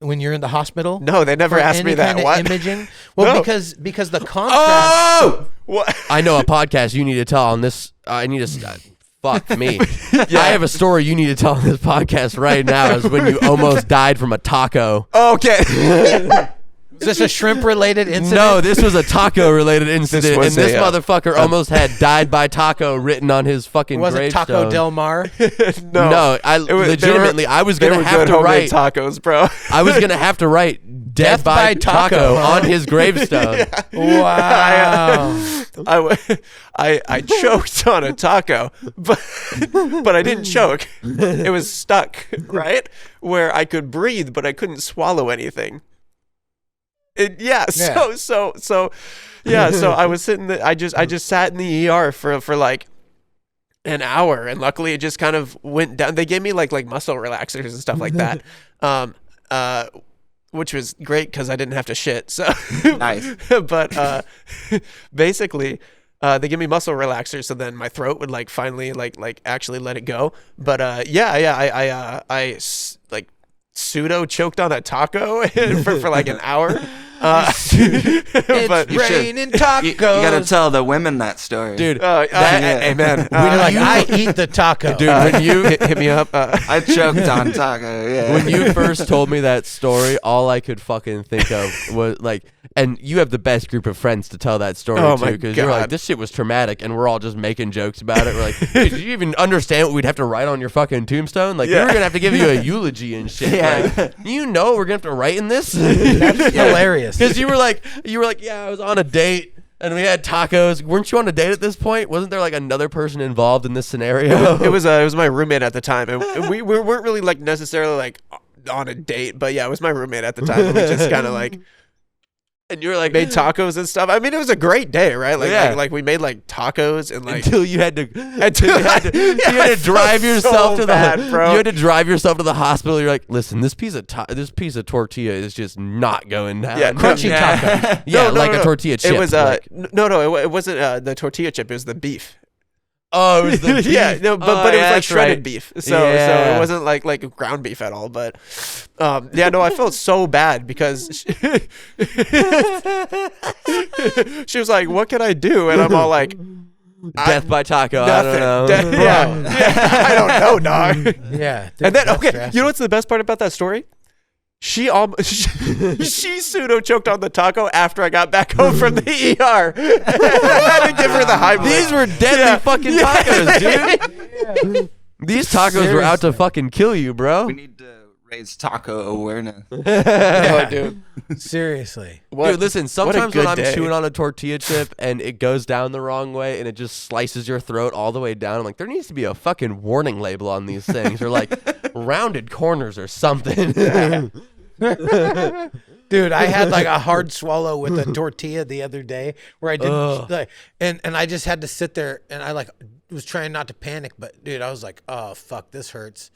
when you're in the hospital? no, they never For asked me any that. kind of What? imaging? Well, No. because the contrast. Oh, what? I know a podcast you need to tell on this. I need to. Fuck me. I have a story you need to tell on this podcast right now. Is when you almost died from a taco. Okay. Is this a shrimp related incident? No, this was a taco related incident, was and this a, motherfucker almost had "died by taco" written on his fucking It wasn't Taco gravestone. Del Mar. No, I legitimately, I was they gonna were have good to homemade write. tacos, bro. I was gonna have to write "death by taco" on his gravestone. Wow. I choked on a taco, but I didn't choke. It was stuck, right? Where I could breathe, but I couldn't swallow anything. So I was sitting I just sat in the ER for like an hour, and luckily it just kind of went down. They gave me like muscle relaxers and stuff like that. Which was great because I didn't have to shit. So Nice. But basically, they give me muscle relaxers, so then my throat would like finally like actually let it go. But I pseudo choked on a taco for like an hour. It's But raining You tacos. gotta tell the women that story. Dude, amen. You're like, I eat the taco. dude, when you hit me up. I choked on taco, yeah. when you first told me that story, all I could fucking think of was like, and you have the best group of friends to tell that story Oh to, my because you're like, God. this shit was traumatic, and we're all just making jokes about it. We're like, "Dude, did you even understand what we'd have to write on your fucking tombstone? Like, we were gonna have to give you a eulogy and shit. Yeah. Like, you know, we're gonna have to write in this. That's hilarious. Because you were like, yeah, I was on a date. And we had tacos. Weren't you on a date at this point? Wasn't there like another person involved in this scenario? It was my roommate at the time, and we weren't really like necessarily like on a date, but yeah, it was my roommate at the time. And we just kind of like and you were like, made tacos and stuff. I mean, it was a great day, right? Like, Yeah. like we made like tacos and like until you had to, you I had to drive felt yourself so to bad, the, bro. you had to drive yourself to the hospital. You're like, listen, this piece of tortilla is just not going down. Yeah, Crunchy taco. Yeah, No, like no. a tortilla chip. It was like, it wasn't the tortilla chip. It was the beef. oh, it was the beef. Yeah, no, but it was like that's shredded right. beef. So Yeah. it wasn't like ground beef at all. But yeah, no, I felt so bad because she was like, "What can I do?" And I'm all like, Death by taco. I "Nothing." don't know. Yeah, I don't know, dog. Yeah. And then that's okay, drastic. you know what's the best part about that story? She she pseudo choked on the taco after I got back home from the ER. I had to give her the high. These were deadly fucking tacos, dude. These tacos were out to fucking kill you, bro. We need to raise taco awareness. Oh, dude. Seriously. Dude, listen, sometimes when good I'm day. chewing on a tortilla chip and it goes down the wrong way and it just slices your throat all the way down, I'm like, there needs to be a fucking warning label on these things or like rounded corners or something. Dude, I had like a hard swallow with a tortilla the other day where I didn't like, and I just had to sit there and I like was trying not to panic, but dude, I was like, oh fuck, this hurts.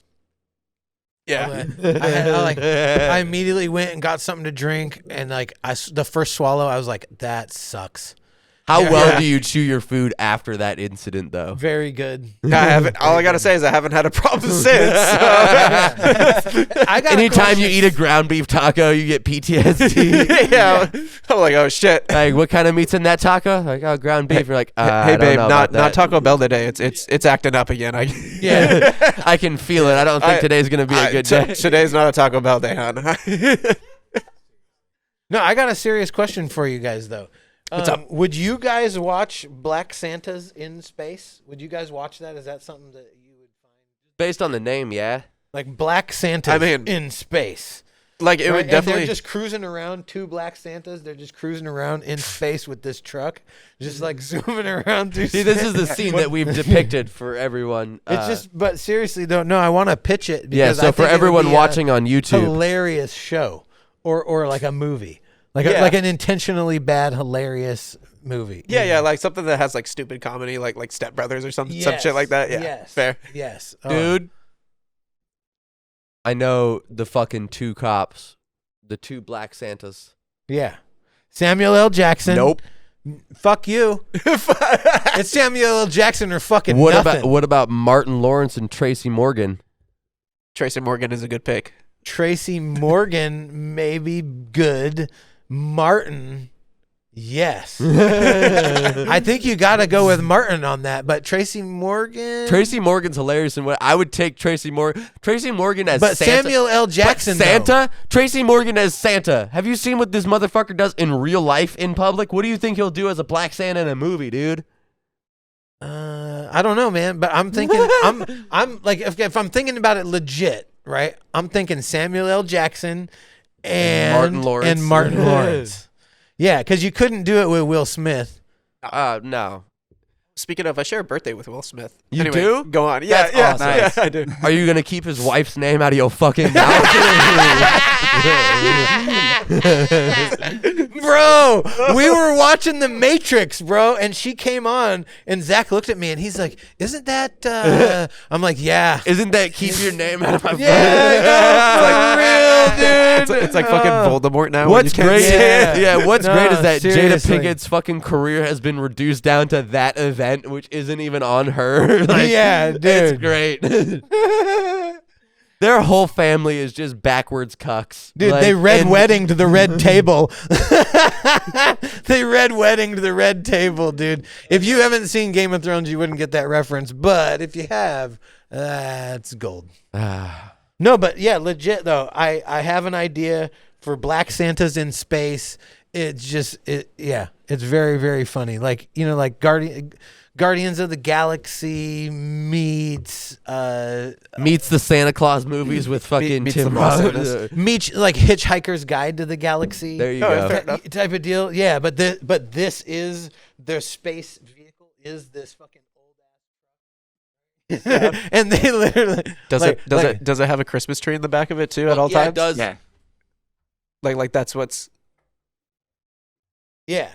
Yeah. I immediately went and got something to drink, and like the first swallow, I was like, that sucks. How Yeah. well Yeah. do you chew your food after that incident, though? Very good. I haven't. All I gotta say is I haven't had a problem since. So. I got Anytime you eat a ground beef taco, you get PTSD. Yeah. I'm like, oh shit. Like, what kind of meat's in that taco? Like, oh, ground beef. You're like, Hey I don't babe, know not about that. Taco Bell today. It's acting up again. Yeah, I can feel it. I don't think today's gonna be a good day. Today's not a Taco Bell day, hon. No, I got a serious question for you guys though. What's up? Would you guys watch Black Santas in space? Would you guys watch that? Is that something that you would find Based on the name, yeah. like Black Santas I mean- in space? Like it right? would And definitely. they're just cruising around, 2 black Santas. They're just cruising around in space with this truck, just like zooming around through. See, this is the scene that we've depicted for everyone. It's just, but seriously, though, no, I want to pitch it. Yeah, Because so I for think it would everyone be a watching on YouTube, hilarious show, or like a movie, like Yeah. like an intentionally bad, hilarious movie. yeah, like something that has like stupid comedy, like Step Brothers or some shit like that. Yeah, Yes. fair. Yes. dude, I know the fucking 2 cops, the 2 black Santas. Yeah. Samuel L. Jackson. Nope. Fuck you. It's Samuel L. Jackson or fucking What nothing. about Martin Lawrence and Tracy Morgan? Tracy Morgan is a good pick. Tracy Morgan may be good. Martin, yes. I think you got to go with Martin on that, but Tracy Morgan. Tracy Morgan's hilarious, and what I would take Tracy Morgan as But Santa. Samuel L. Jackson, But Santa? Tracy Morgan as Santa. Have you seen what this motherfucker does in real life in public? What do you think he'll do as a black Santa in a movie, dude? I don't know, man, but I'm thinking, I'm like, if I'm thinking about it legit, right? I'm thinking Samuel L. Jackson and Martin Lawrence. And Martin Lawrence. Yeah, because you couldn't do it with Will Smith. No. Speaking of, I share a birthday with Will Smith. You Anyway, do? Go on. Yeah, That's yeah, awesome. yeah, I do. Are you gonna keep his wife's name out of your fucking mouth? Bro, we were watching The Matrix, bro, and she came on, and Zach looked at me, and he's like, "Isn't that?" I'm like, "Yeah." Isn't that keep your name out of my Yeah, for real, dude. It's like fucking Voldemort now. What's when you great? can't say it. Yeah, what's No, great is that seriously. Jada Pinkett's fucking career has been reduced down to that event, which isn't even on her. Like, Yeah, dude. it's great. Their whole family is just backwards cucks. Dude, Like, they red and- wedding to the red table. They red wedding to the red table, dude. If you haven't seen Game of Thrones, you wouldn't get that reference. But if you have, it's gold. No, but yeah, legit though. I have an idea for Black Santas in space. It's just it's very, very funny. Like, you know, like Guardians of the Galaxy meets meets the Santa Claus movies with fucking meets Tim the Moss Roth. Santas. meets like Hitchhiker's Guide to the Galaxy. There you Oh, go. fair enough. type of deal. Yeah, but this is their space vehicle is this fucking old ass truck. And they literally Does like- it have a Christmas tree in the back of it too at all Yeah, times? it does. Yeah. Like that's what's. Yeah.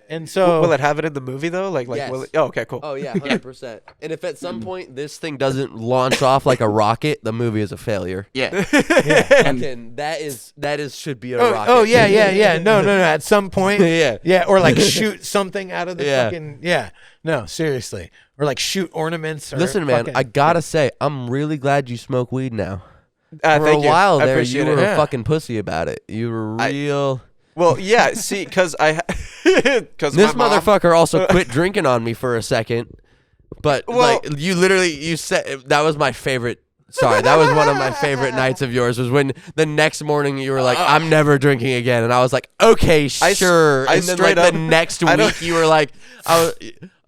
And so Will it have it in the movie though? Like Yes. will it? Oh, okay, cool. Oh yeah, 100%. And if at some point this thing doesn't launch off like a rocket, the movie is a failure. Yeah. Fucking that is should be a rocket. Oh yeah. No. At some point, Yeah. or like shoot something out of the Yeah. fucking No, seriously, or like shoot ornaments. Or Listen, man, fucking- I gotta say, I'm really glad you smoke weed now. For a Thank you. while I there, you appreciate were it. a fucking pussy about it. You were real. Well, yeah. See, because because This motherfucker also quit drinking on me for a second. But Well- like you said that was my favorite. Sorry, that was one of my favorite nights of yours. Was when the next morning you were like, "I'm never drinking again," and I was like, "Okay, sure." I And then straight like up- the next I don't- week you were like, "I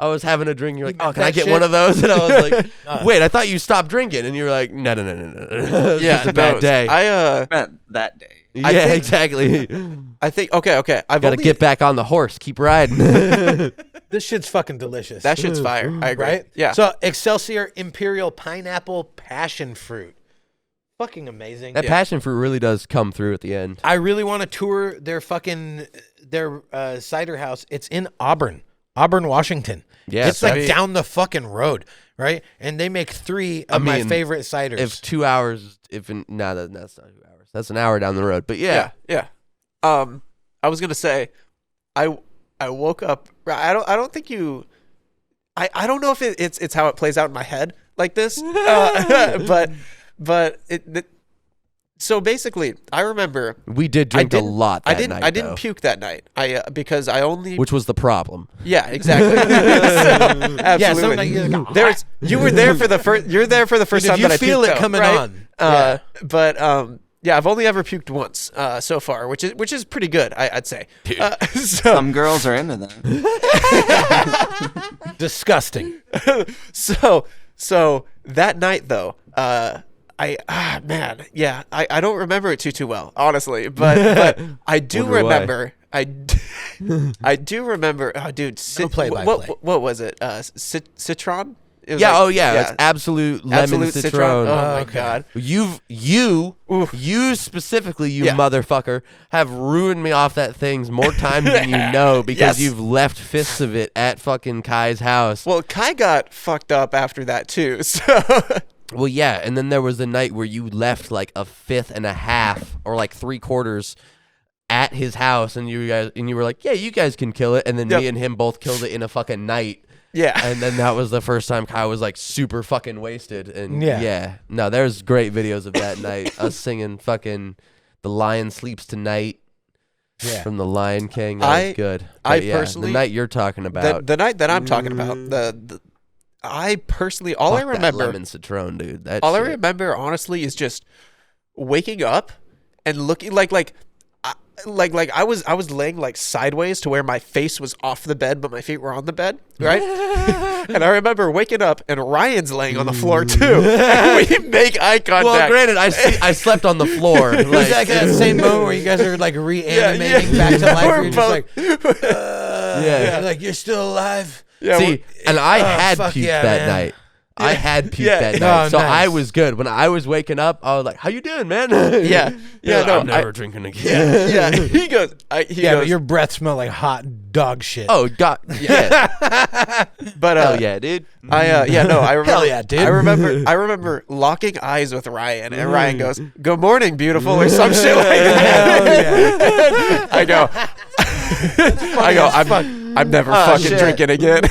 was having a drink." You're like, You "Oh, can I meant that get one shit? of those?" And I was like, "Wait, I thought you stopped drinking." And you were like, "No." It's just a bad day. Meant that day. Yeah, think- exactly. I think okay. I've Gotta only, get back on the horse. Keep riding. this shit's fucking delicious. that shit's fire. I agree. right? Yeah. So Excelsior Imperial Pineapple Passion Fruit, fucking amazing. That passion fruit really does come through at the end. I really want to tour their cider house. It's in Auburn, Washington. Yeah, it's like sweet. down the fucking road, right? And they make 3 of my mean, favorite ciders. If 2 hours, that's not 2 hours. That's an hour down the road. But yeah. Yeah. I was gonna say, I woke up. I don't think you. I don't know if it's how it plays out in my head like this. But it. So basically, I remember We did drink a lot that night, I didn't though, puke that night. Because I only. which was the problem. Yeah, exactly. So, absolutely. yeah, something like you're like, There's you were there for the first. You're there for the first Dude, if time you that I feel puked, it though, coming right? on. But yeah, I've only ever puked once so far, which is pretty good, I'd say. Some girls are into that. disgusting. So that night though, man, yeah, I don't remember it too well, honestly, but I do Wonder why. remember. I do remember. Oh, dude, play-by-play. what was it? Citron. It was Yeah, like- it's absolute lemon Absolute citron. Oh my okay. god. You specifically, you Yeah. motherfucker, have ruined me off that things more times than you know because Yes. you've left fists of it at fucking Kai's house. Well, Kai got fucked up after that too. So Well, yeah, and then there was the night where you left like a fifth and a half or like 3/4 at his house, and you were like, yeah, you guys can kill it, and then Yep. me and him both killed it in a fucking night. yeah. And then that was the first time Kai was like super fucking wasted. And Yeah. yeah. No, there's great videos of that night. Us singing fucking The Lion Sleeps Tonight Yeah. from The Lion King. That was good. I But yeah, personally- the night you're talking about. the night that I'm talking about, I personally, all I fuck that remember, lemon citron, dude. That all I shit. remember honestly is just waking up and looking like I was laying like sideways to where my face was off the bed but my feet were on the bed, right? And I remember waking up and Ryan's laying on the floor too. And we make eye contact. Well, granted, I slept on the floor. It's Like, like that same moment where you guys are like reanimating back to life. We're You're just like, yeah. like you're still alive. Yeah, See, and I Oh, had fuck puked yeah, that man. night. I had puked Yeah. that Oh, night, so I nice. was good. When I was waking up, I was like, "How you doing, man?" Yeah. Yeah, no, I'm never I- drinking again. yeah. He goes. He Yeah, goes. but your breath smelled like hot dog shit. Oh God, yeah, But hell yeah, dude. I remember. Hell yeah, dude. I remember locking eyes with Ryan, and Ryan goes, "Good morning, beautiful," or some shit like that. I go. I'm never fucking shit. drinking again.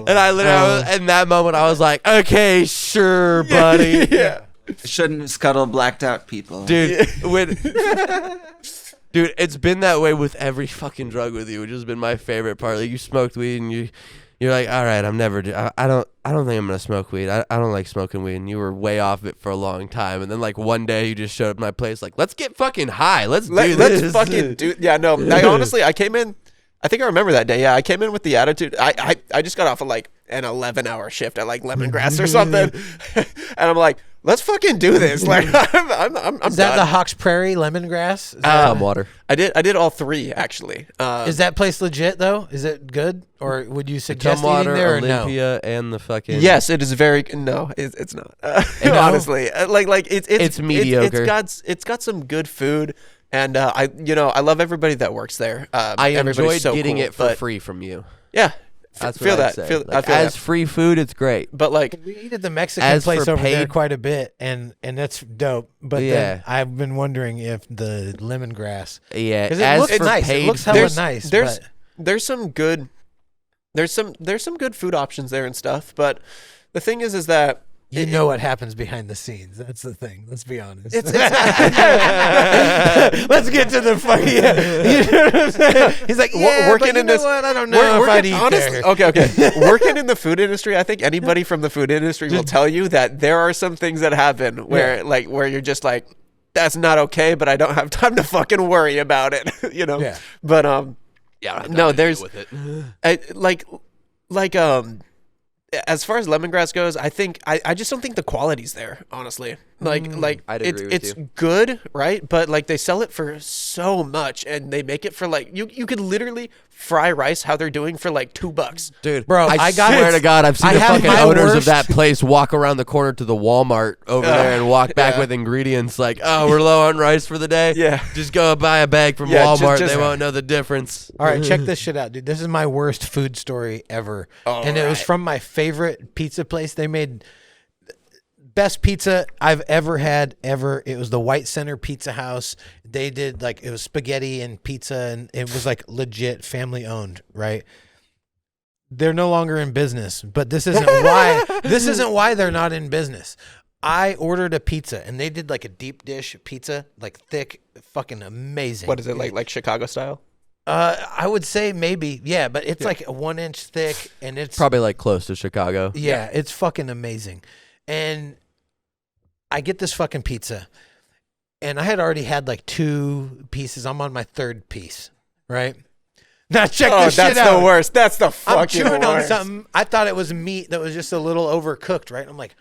And I literally, in that moment, I was like, "Okay, sure, buddy." yeah. Shouldn't scuttle blacked out people. Dude, dude, it's been that way with every fucking drug with you, which has been my favorite part. Like, you smoked weed and you're like, all right, I don't think I'm gonna smoke weed. I don't like smoking weed, and you were way off of it for a long time. And then like one day you just showed up at my place, like, let's get fucking high. Let's do this. Let's fucking do. Yeah, no. I came in. I think I remember that day. Yeah, I came in with the attitude. I just got off of like an 11-hour shift at like Lemongrass or something, and I'm like, let's fucking do this. Like, I'm Is that done. the Hawks Prairie lemongrass? Is Tom water. I did all three actually. is that place legit though? Is it good, or would you suggest Tom eating water, there or no? Olympia, and the fucking Yes, it is very. No, it's not. No? Honestly, like it's mediocre. It's got some good food, and I love everybody that works there. I Everybody's enjoyed so getting cool, it for but free from you. Yeah, That's feel what that. I'd say. Feel, I Like, feel as that. free food, it's great. But like, We eat at the Mexican As place for over there paid- quite a bit, and that's dope. But Yeah. then I've been wondering if the lemongrass, Yeah, because it as looks for nice. paid It looks hella there's nice. there's but there's some good there's some good food options there and stuff. But the thing is that you know what happens behind the scenes. That's the thing. Let's be honest. it's Let's get to the fucking. You know what I'm saying? He's like, yeah, working but you in know this. what? I don't know if I'd eat honestly, there. okay. Working in the food industry, I think anybody from the food industry will tell you that there are some things that happen where where you're just like, that's not okay, but I don't have time to fucking worry about it. You know. Yeah. But yeah, no, there's with it. as far as lemongrass goes, I think I just don't think the quality's there, honestly. I'd agree with it's you. good, right? But like they sell it for so much, and they make it for like you could literally fry rice how they're doing for like $2. Dude, Bro, I I got swear it. to God, I've seen I the have fucking my owners of worst- that place walk around the corner to the Walmart over there and walk back Yeah. with ingredients like, oh, we're low on rice for the day. Yeah. Just go buy a bag from Yeah, Walmart. just- They won't know the difference. All right, check this shit out, dude. This is my worst food story ever. And it was from my favorite pizza place. They made best pizza I've ever had ever. It was the White Center Pizza House. They did like, it was spaghetti and pizza, and it was like legit family owned, right? They're no longer in business, but this isn't why. This isn't why they're not in business. I ordered a pizza, and they did like a deep dish pizza, like thick, fucking amazing. What is it like Chicago style? I would say maybe, yeah, but it's like a 1 inch thick, and it's Probably like close to Chicago. yeah, it's fucking amazing. And I get this fucking pizza, and I had already had like 2 pieces. I'm on my 3rd piece, right? Now check Oh, this shit that's out. the worst. That's the I'm fucking chewing on worst. something. I thought it was meat that was just a little overcooked, right? I'm like,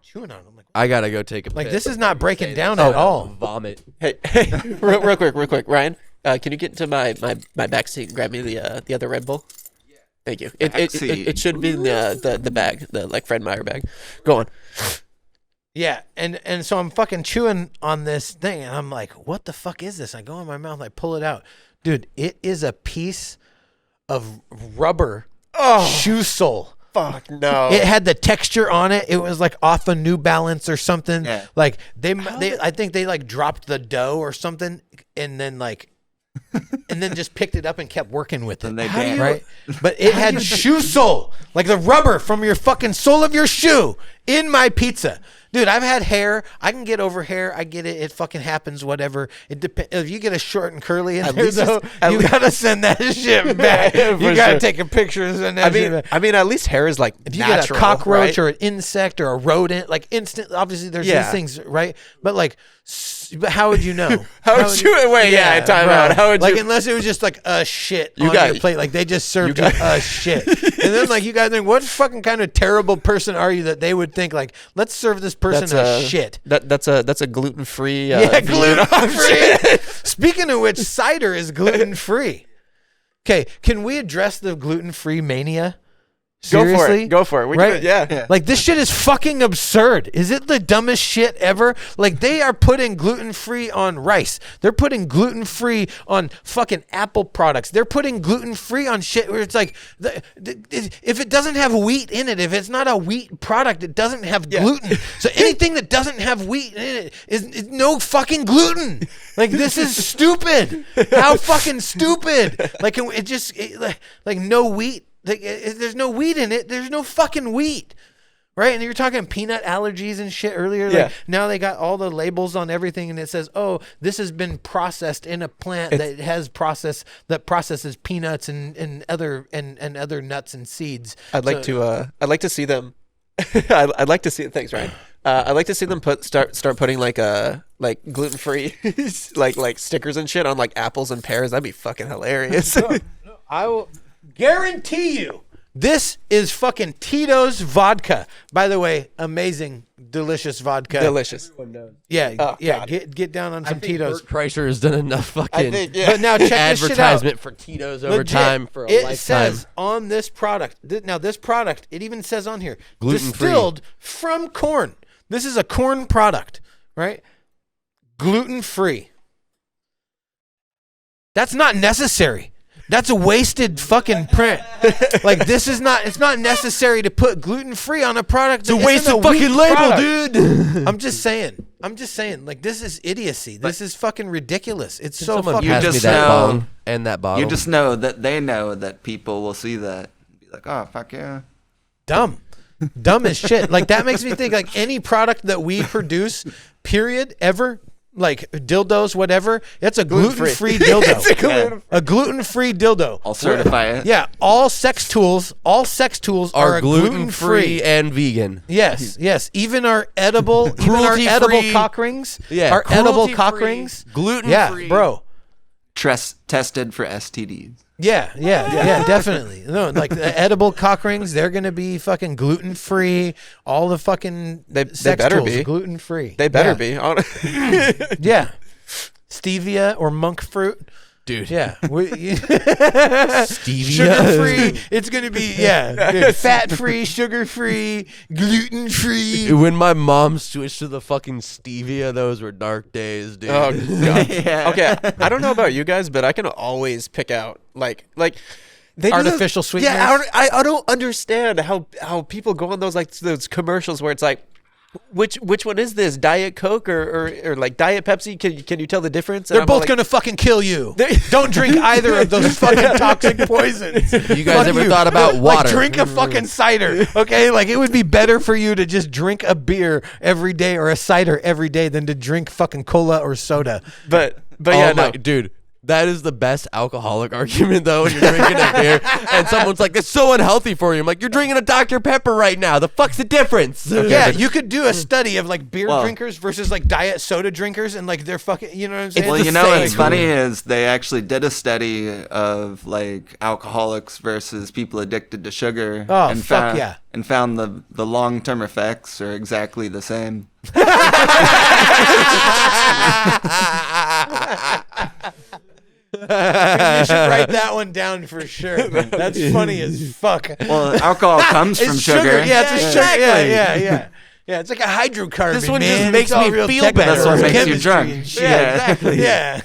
chewing on it. I'm like, I gotta go take a like piss. this is not breaking down Oh, at all. Vomit. Hey, real quick, Ryan. Can you get into my back seat and grab me the other Red Bull? Thank you. It should be in the bag, the like Fred Meyer bag. Go on. Yeah, and so I'm fucking chewing on this thing, and I'm like, what the fuck is this? I go in my mouth, I pull it out. Dude, it is a piece of rubber shoe sole. Fuck no. It had the texture on it. It was like off a New Balance or something. Yeah. Like they I think they like dropped the dough or something, and then like, and then just picked it up and kept working with it. And they danced. Right? But it had shoe sole, like the rubber from your fucking sole of your shoe in my pizza. Dude, I've had hair. I can get over hair. I get it. It fucking happens, whatever. It depends. If you get a short and curly in there, though, you gotta send that shit back. You gotta take a picture and send that shit back. I mean, at least hair is like If you natural, get a cockroach right? or an insect or a rodent, like instant, obviously there's these things, right? But like, but how would you know? How would you? Wait, time bro. out. How would like, you? unless it was just like a shit You on got- your plate, like they just served you a shit, and then like you guys think, what fucking kind of terrible person are you that they would think like, let's serve this person a shit? That's a gluten free. Yeah, gluten free. Speaking of which, cider is gluten free. Okay, can we address the gluten free mania? Seriously? Go for it. We Right? can, yeah. Like this shit is fucking absurd. Is it the dumbest shit ever? Like they are putting gluten free on rice. They're putting gluten free on fucking Apple products. They're putting gluten free on shit where it's like, if it doesn't have wheat in it, if it's not a wheat product, it doesn't have gluten. So anything that doesn't have wheat in it is no fucking gluten. Like this is stupid. How fucking stupid? Like it just like no wheat. There's no wheat in it. There's no fucking wheat, right? And you're talking peanut allergies and shit earlier. Yeah. Like now they got all the labels on everything, and it says, "Oh, this has been processed in a plant that has processes peanuts and other nuts and seeds." I'd like to see them. I'd like to see thanks, Ryan. I'd like to see them start putting like gluten free like stickers and shit on like apples and pears. That'd be fucking hilarious. I will guarantee you this is fucking Tito's vodka. By the way, amazing, delicious vodka. Delicious. Yeah, Oh, yeah. God. Get down on some I think Tito's. Bert Kreischer has done enough fucking But now check this shit out. advertisement for Tito's over Legit, time for a it lifetime. says on this product. Now this product, it even says on here, Gluten-free. distilled from corn. This is a corn product, right? Gluten free. That's not necessary. That's a wasted fucking print. Like this is not. It's not necessary to put gluten free on a product. It's a wasted fucking label, dude. I'm just saying. Like this is idiocy. This is fucking ridiculous. It's so Someone fucking. pass me just that know- bong and that bottle. You just know that they know that people will see that and be like, oh, fuck yeah. dumb as shit. Like that makes me think like any product that we produce, period, ever, like dildos, whatever, it's a gluten-free dildo. A gluten-free dildo. I'll certify it. Yeah, all sex tools are are gluten-free and vegan. Yes. Even our edible Cruelty-free. cock rings. Yeah, Our edible cock cruelty-free, rings. gluten-free. Yeah, bro. Tested for STDs. Yeah, definitely. No, like the edible cock rings, they're gonna be fucking gluten free. All the fucking They sex better tools, be. gluten free. They better Yeah. be. Yeah, stevia or monk fruit. Dude. Yeah, Stevia. sugar free. It's gonna be fat free, sugar free, gluten free. When my mom switched to the fucking stevia, those were dark days, dude. Oh god. Okay, I don't know about you guys, but I can always pick out like they do Artificial sweeteners? Yeah, I don't understand how people go on those commercials where it's like, which one is this, Diet Coke or like Diet Pepsi? Can you tell the difference? And They're I'm both like, gonna fucking kill you. Don't drink either of those fucking toxic poisons. You guys Fuck ever you. thought about Like water? drink a fucking cider, okay? Like it would be better for you to just drink a beer every day or a cider every day than to drink fucking cola or soda. but Oh yeah, my, no. dude. That is the best alcoholic argument, though, when you're drinking a beer and someone's like, "It's so unhealthy for you." I'm like, "You're drinking a Dr. Pepper right now. The fuck's the difference?" Yeah, you could do a study of like beer drinkers versus like diet soda drinkers, and like they're fucking. You know what I'm saying? Well, you know what's funny is they actually did a study of like alcoholics versus people addicted to sugar. Oh, and fuck found, yeah. And found the long-term effects are exactly the same. You should write that one down for sure. That's funny as fuck. Well, alcohol comes from It's sugar. Yeah, it's a Exactly. sugar. Yeah. Yeah, it's like a hydrocarbon. This one man. just makes It's all me real feel technical better. That's what makes you chemistry drunk. and shit. Yeah, exactly. Yeah.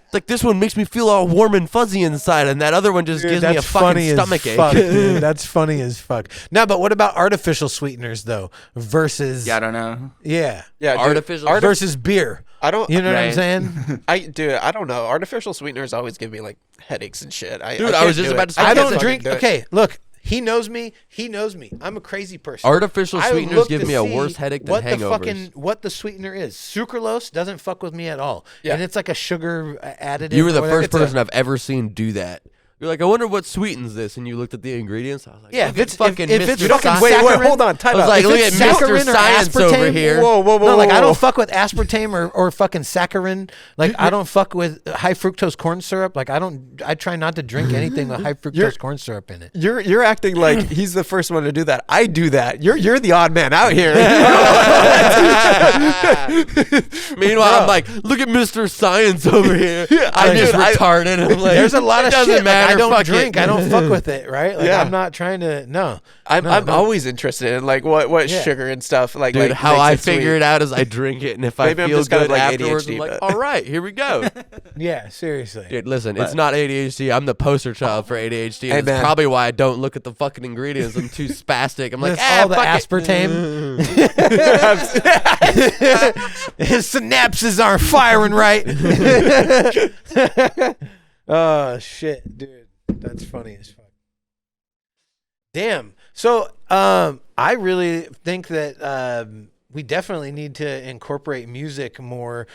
It's like, this one makes me feel all warm and fuzzy inside, and that other one just gives me a That's fucking funny as stomach fuck, ache. dude. That's funny as fuck. No, but what about artificial sweeteners though? Versus Yeah, I don't know. yeah, Yeah, dude, Artificial versus beer. I don't. You know what I'm Right. saying? I don't know. Artificial sweeteners always give me like headaches and shit. Dude, I was just about to say, I can't don't fucking drink. do it. Okay, look. He knows me. He knows me. I'm a crazy person. Artificial I sweeteners look give to me a see worse headache than what hangovers. what the sweetener is. Sucralose doesn't fuck with me at all. Yeah. And it's like a sugar additive. You were the or whatever. first person I've ever seen do that. You're like, I wonder what sweetens this, and you looked at the ingredients. I was like, Yeah, look if it's at fucking if Mr. it's fucking Sci- saccharin, hold on, time I was out. like, If look it's at Mr. saccharin or Science aspartame, over here. Whoa, No, like I whoa. don't fuck with aspartame or fucking saccharin. Like I don't fuck with high fructose corn syrup. Like I try not to drink anything with high fructose corn syrup in it. You're acting like he's the first one to do that. I do that. You're the odd man out here. Meanwhile, I'm like, look at Mr. Science over here. I'm just retarded. I'm like, There's a lot it of doesn't shit. matter. Like, I don't fuck drink. it. I don't fuck with it. Right? Like Yeah. I'm not trying to. No. I'm No. always interested in like what Yeah. sugar and stuff like. Dude, like, how makes I it sweet. figure it out is I drink it, and if Maybe I I'm feel just kind good of like afterwards, ADHD, I'm like, but- all right, here we go. Yeah. Seriously. Dude, listen, it's not ADHD. I'm the poster child for ADHD. Hey, And man. it's probably why I don't look at the fucking ingredients. I'm too spastic. I'm like, That's all the fuck it. aspartame. His synapses aren't firing right. Oh shit, dude, that's funny as fuck. Damn. So, I really think that we definitely need to incorporate music more.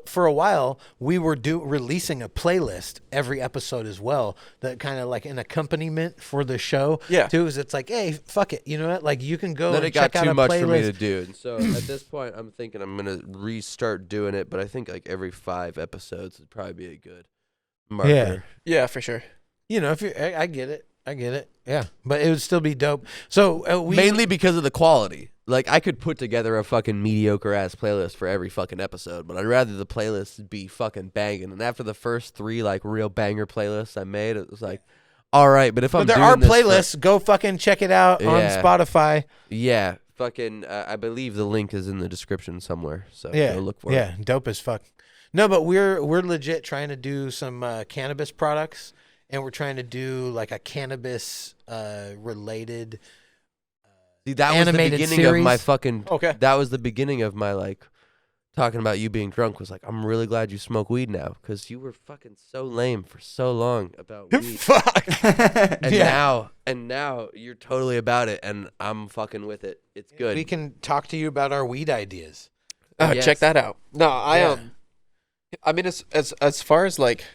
For a while we were releasing a playlist every episode as well, that kind of like an accompaniment for the show. Yeah. Too, is it's like, hey, fuck it, you know what? Like you can go Then and it got check out too a much playlist. for me to do. And so at this point, I'm thinking I'm going to restart doing it. But I think like every 5 episodes would probably be a good marker. Yeah, for sure. You know, if you, I get it. Yeah, but it would still be dope. So Mainly because of the quality. Like, I could put together a fucking mediocre-ass playlist for every fucking episode, but I'd rather the playlist be fucking banging. And after the first 3, like, real banger playlists I made, it was like, all right, but if I'm there doing are this for- playlists. Go fucking check it out on Yeah. Spotify. Yeah, fucking, I believe the link is in the description somewhere, so Yeah, go look for it. yeah, dope as fuck. No, but we're legit trying to do some cannabis products, and we're trying to do like a cannabis related. See, that was the Animated beginning of my series. fucking, Okay. that was the beginning of my, like, talking about you being drunk was like, I'm really glad you smoke weed now, because you were fucking so lame for so long about weed. Fuck. And Yeah. now you're totally about it, and I'm fucking with it. It's good. We can talk to you about our weed ideas. Yes. Check that out. No, Yeah. I mean, as far as like,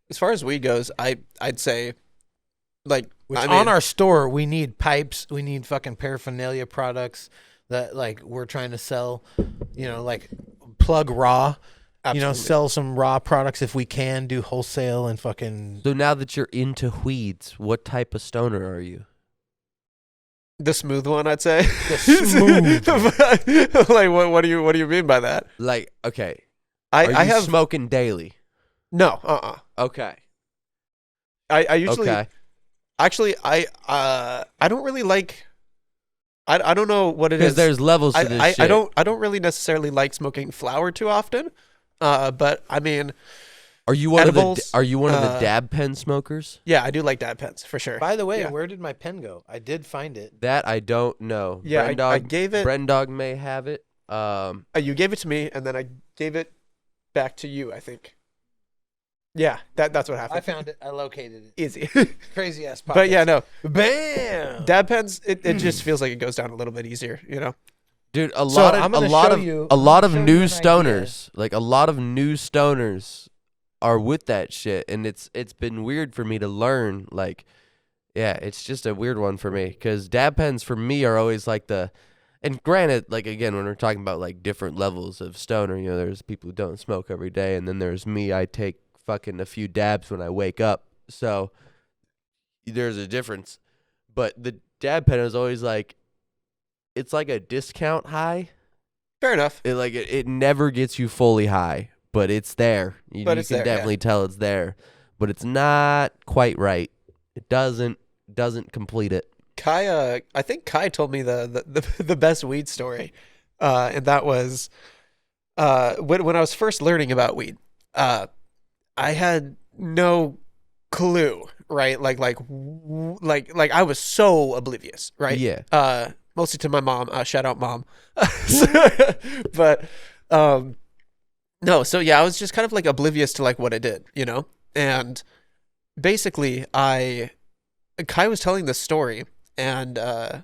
as far as weed goes, I'd say, like, Which I on mean, our store, we need pipes. We need fucking paraphernalia products that like we're trying to sell. You know, like plug raw. You know, Absolutely. sell some raw products if we can. Do wholesale and fucking. So now that you're into weeds, what type of stoner are you? the smooth one, I'd say. smooth. Like, what do you mean by that? Like, okay, I are you have smoking daily? no. Okay. I usually Okay. actually I don't really like. I don't know what it Because is. there's levels to this I shit. don't really necessarily like smoking flower too often. But I mean, Are you one edibles, of the dab pen smokers? yeah, I do like dab pens for sure. By the way, Yeah. where did my pen go? I did find it. That I don't know. Yeah, I Brendog, gave it. Brendog may have it. You gave it to me, and then I gave it back to you, I think. Yeah, that's what happened. I found it. I located it. Easy. Crazy ass pocket. But yeah, no. Bam. Dab pens, it just feels like it goes down a little bit easier, you know? Dude, a So lot I'm of gonna a lot show of you- a I'm lot gonna of show you new an idea. stoners, like a lot of new stoners are with that shit, and it's been weird for me to learn. Like, yeah, it's just a weird one for me because dab pens for me are always like and granted, like again, when we're talking about like different levels of stoner, you know, there's people who don't smoke every day, and then there's me. I take fucking a few dabs when I wake up, so there's a difference. But the dab pen is always like, it's like a discount high. Fair enough. It never gets you fully high, but it's there. You But it's can there, yeah. definitely tell it's there, but it's not quite right. It doesn't complete it. Kai, I think Kai told me the best weed story, and that was when I was first learning about weed. I had no clue, right? Like I was so oblivious, right? Yeah. Mostly to my mom. Shout out, mom. But no, so yeah, I was just kind of like oblivious to like what it did, you know. And basically, Kai was telling this story, and the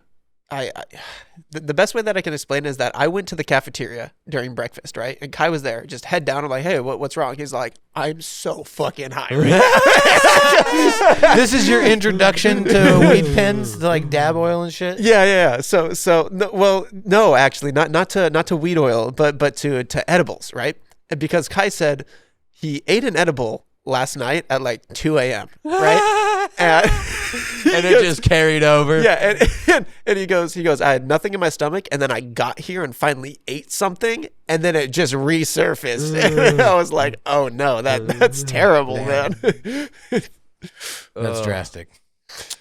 best way that I can explain is that I went to the cafeteria during breakfast, right? And Kai was there, just head down. I'm like, hey, what's wrong? He's like, I'm so fucking high right now. This is your introduction to weed pens, to like dab oil and shit. Yeah. So no, actually, not to weed oil, but to edibles, right? Because Kai said he ate an edible last night at like 2 a.m. right? And It just carried over. Yeah, and he goes, I had nothing in my stomach, and then I got here and finally ate something, and then it just resurfaced. And I was like, oh no, that's terrible, man. That's drastic.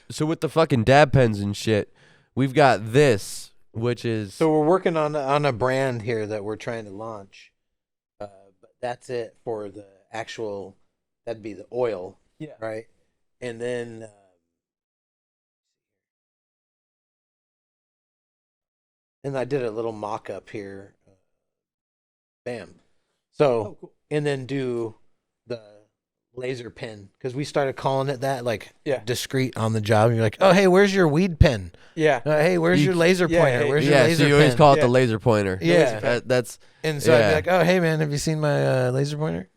So with the fucking dab pens and shit, we've got this, which is So we're working on a brand here that we're trying to launch, but that's it for the actual. That'd be the oil, Yeah. right? And then and I did a little mock-up here. Bam. So, cool. And then do the laser pen, because we started calling it that, like, Yeah. discreet on the job. And you're like, oh, hey, where's your weed pen? Yeah. Hey, where's your laser yeah, pointer? hey, Where's your yeah. laser So you always pen? call it Yeah. the laser pointer. Yeah. That's And so I'd yeah. be like, oh, hey, man, have you seen my laser pointer?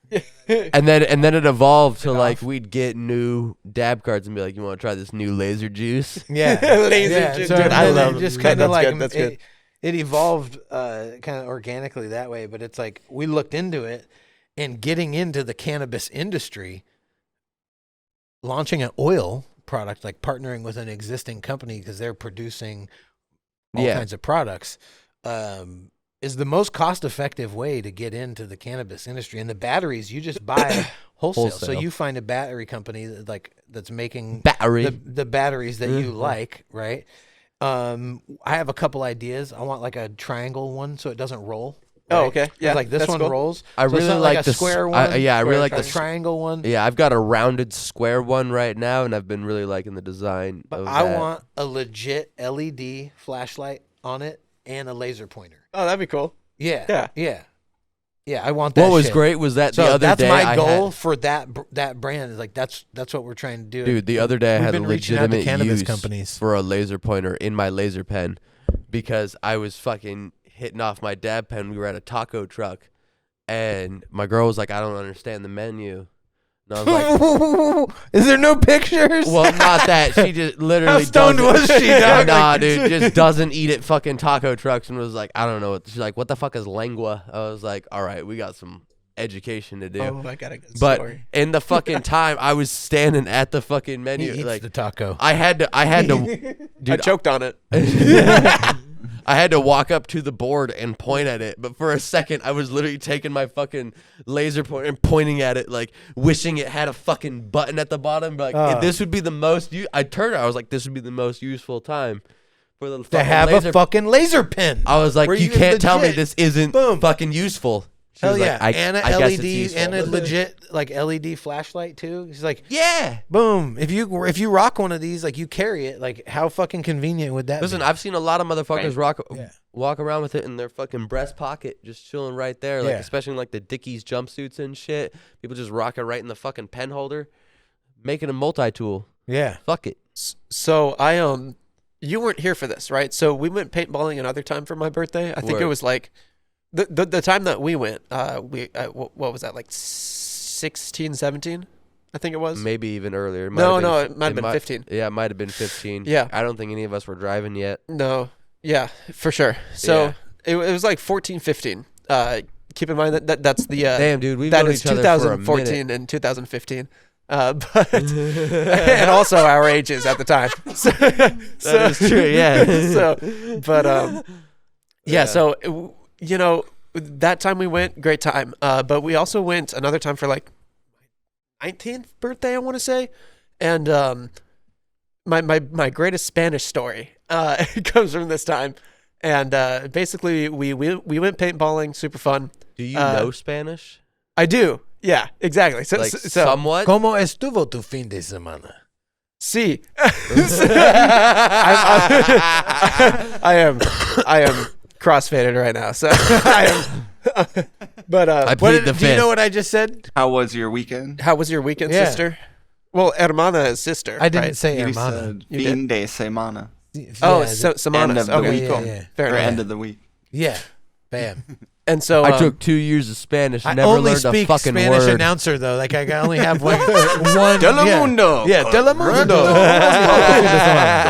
and then it evolved to like we'd get new dab cards and be like, you want to try this new laser juice? Yeah. Laser juice. So Dude, I then love it just it. kind of That's like good, that's good. It evolved kind of organically that way, but it's like we looked into it and getting into the cannabis industry, launching an oil product, like partnering with an existing company because they're producing all Yeah. kinds of products, is the most cost-effective way to get into the cannabis industry. And the batteries, you just buy wholesale. So Wholesale. you find a battery company that's making Battery. the batteries that you Mhm. like, right? I have a couple ideas. I want like a triangle one so it doesn't roll. Oh, right? okay. 'Cause, Yeah, like this that's one cool. rolls. I So it's really not like a the square one. yeah, I really like a the triangle one. Yeah, I've got a rounded square one right now, and I've been really liking the design. But of I that. want a legit LED flashlight on it and a laser pointer. Oh, that'd be cool. Yeah. I want that. What was shit. great was that So the other that's day my I goal had, for that brand. Is like that's what we're trying to do. dude. The other day I We've had a been reaching out to legitimate cannabis use companies. for a laser pointer in my laser pen because I was fucking hitting off my dab pen. We were at a taco truck, and my girl was like, "I don't understand the menu." And I was like, Is there no pictures? well, not that. She just literally How stoned doesn't- was she, dog? Nah, Like- dude, just doesn't eat at fucking taco trucks and was like, I don't know. She's like, what the fuck is lengua? I was like, all right, we got some education to do. Oh, I got a good but story. in the fucking time, I was standing at the fucking He menu, eats like the taco. I had to, I dude, choked on it. I had to walk up to the board and point at it. But for a second, I was literally taking my fucking laser pointer and pointing at it, like wishing it had a fucking button at the bottom. But like, this would be the most. I turned. I was like, this would be the most useful time for the To fucking have laser. a fucking laser pen. I was like, where you can can't tell me legit- this isn't Boom. fucking useful. She Hell was yeah, like, and a I guess it's LED useful. and a legit like LED flashlight too. She's like, Yeah. boom. If you rock one of these, like you carry it, like how fucking convenient would that Listen, be? I've seen a lot of motherfuckers Yeah. walk around with it in their fucking breast pocket, just chilling right there. Like, Yeah. especially in, like the Dickies jumpsuits and shit. People just rock it right in the fucking pen holder, making a multi-tool. Yeah. Fuck it. So you weren't here for this, right? So we went paintballing another time for my birthday. I think it Word. was like the time that we went. What was that, like 16, 17? I think it was. Maybe even earlier. It It might have been 15. Yeah, it might have been 15. Yeah. I don't think any of us were driving yet. No. Yeah, for sure. So Yeah. it was like 14, 15. Keep in mind that's the Damn, dude, we've that known is each other for a 2014 minute. and 2015. But and also our ages at the time. So, That is true, yeah. Yeah. So that time we went, great time. But we also went another time for like 19th birthday, I want to say, and my greatest Spanish story comes from this time. And basically, we went paintballing, super fun. Do you know Spanish? I do. Yeah, exactly. So, Like so somewhat? ¿Cómo estuvo tu fin de semana? sí. I am crossfaded right now. So I am. But I plead the Do you know fifth. what I just said? How was your weekend? how was your weekend, Yeah. sister? Well, hermana is sister. I didn't right? say You hermana. said You fin de semana. Oh, Yeah, so, End semanas. of the Okay, week. cool. Yeah. Fair Or enough. end of the week. yeah. Bam. And so I took 2 years of Spanish. I Never only learned a speak fucking Spanish word. announcer though. Like I only have one. Telemundo. Yeah, Telemundo.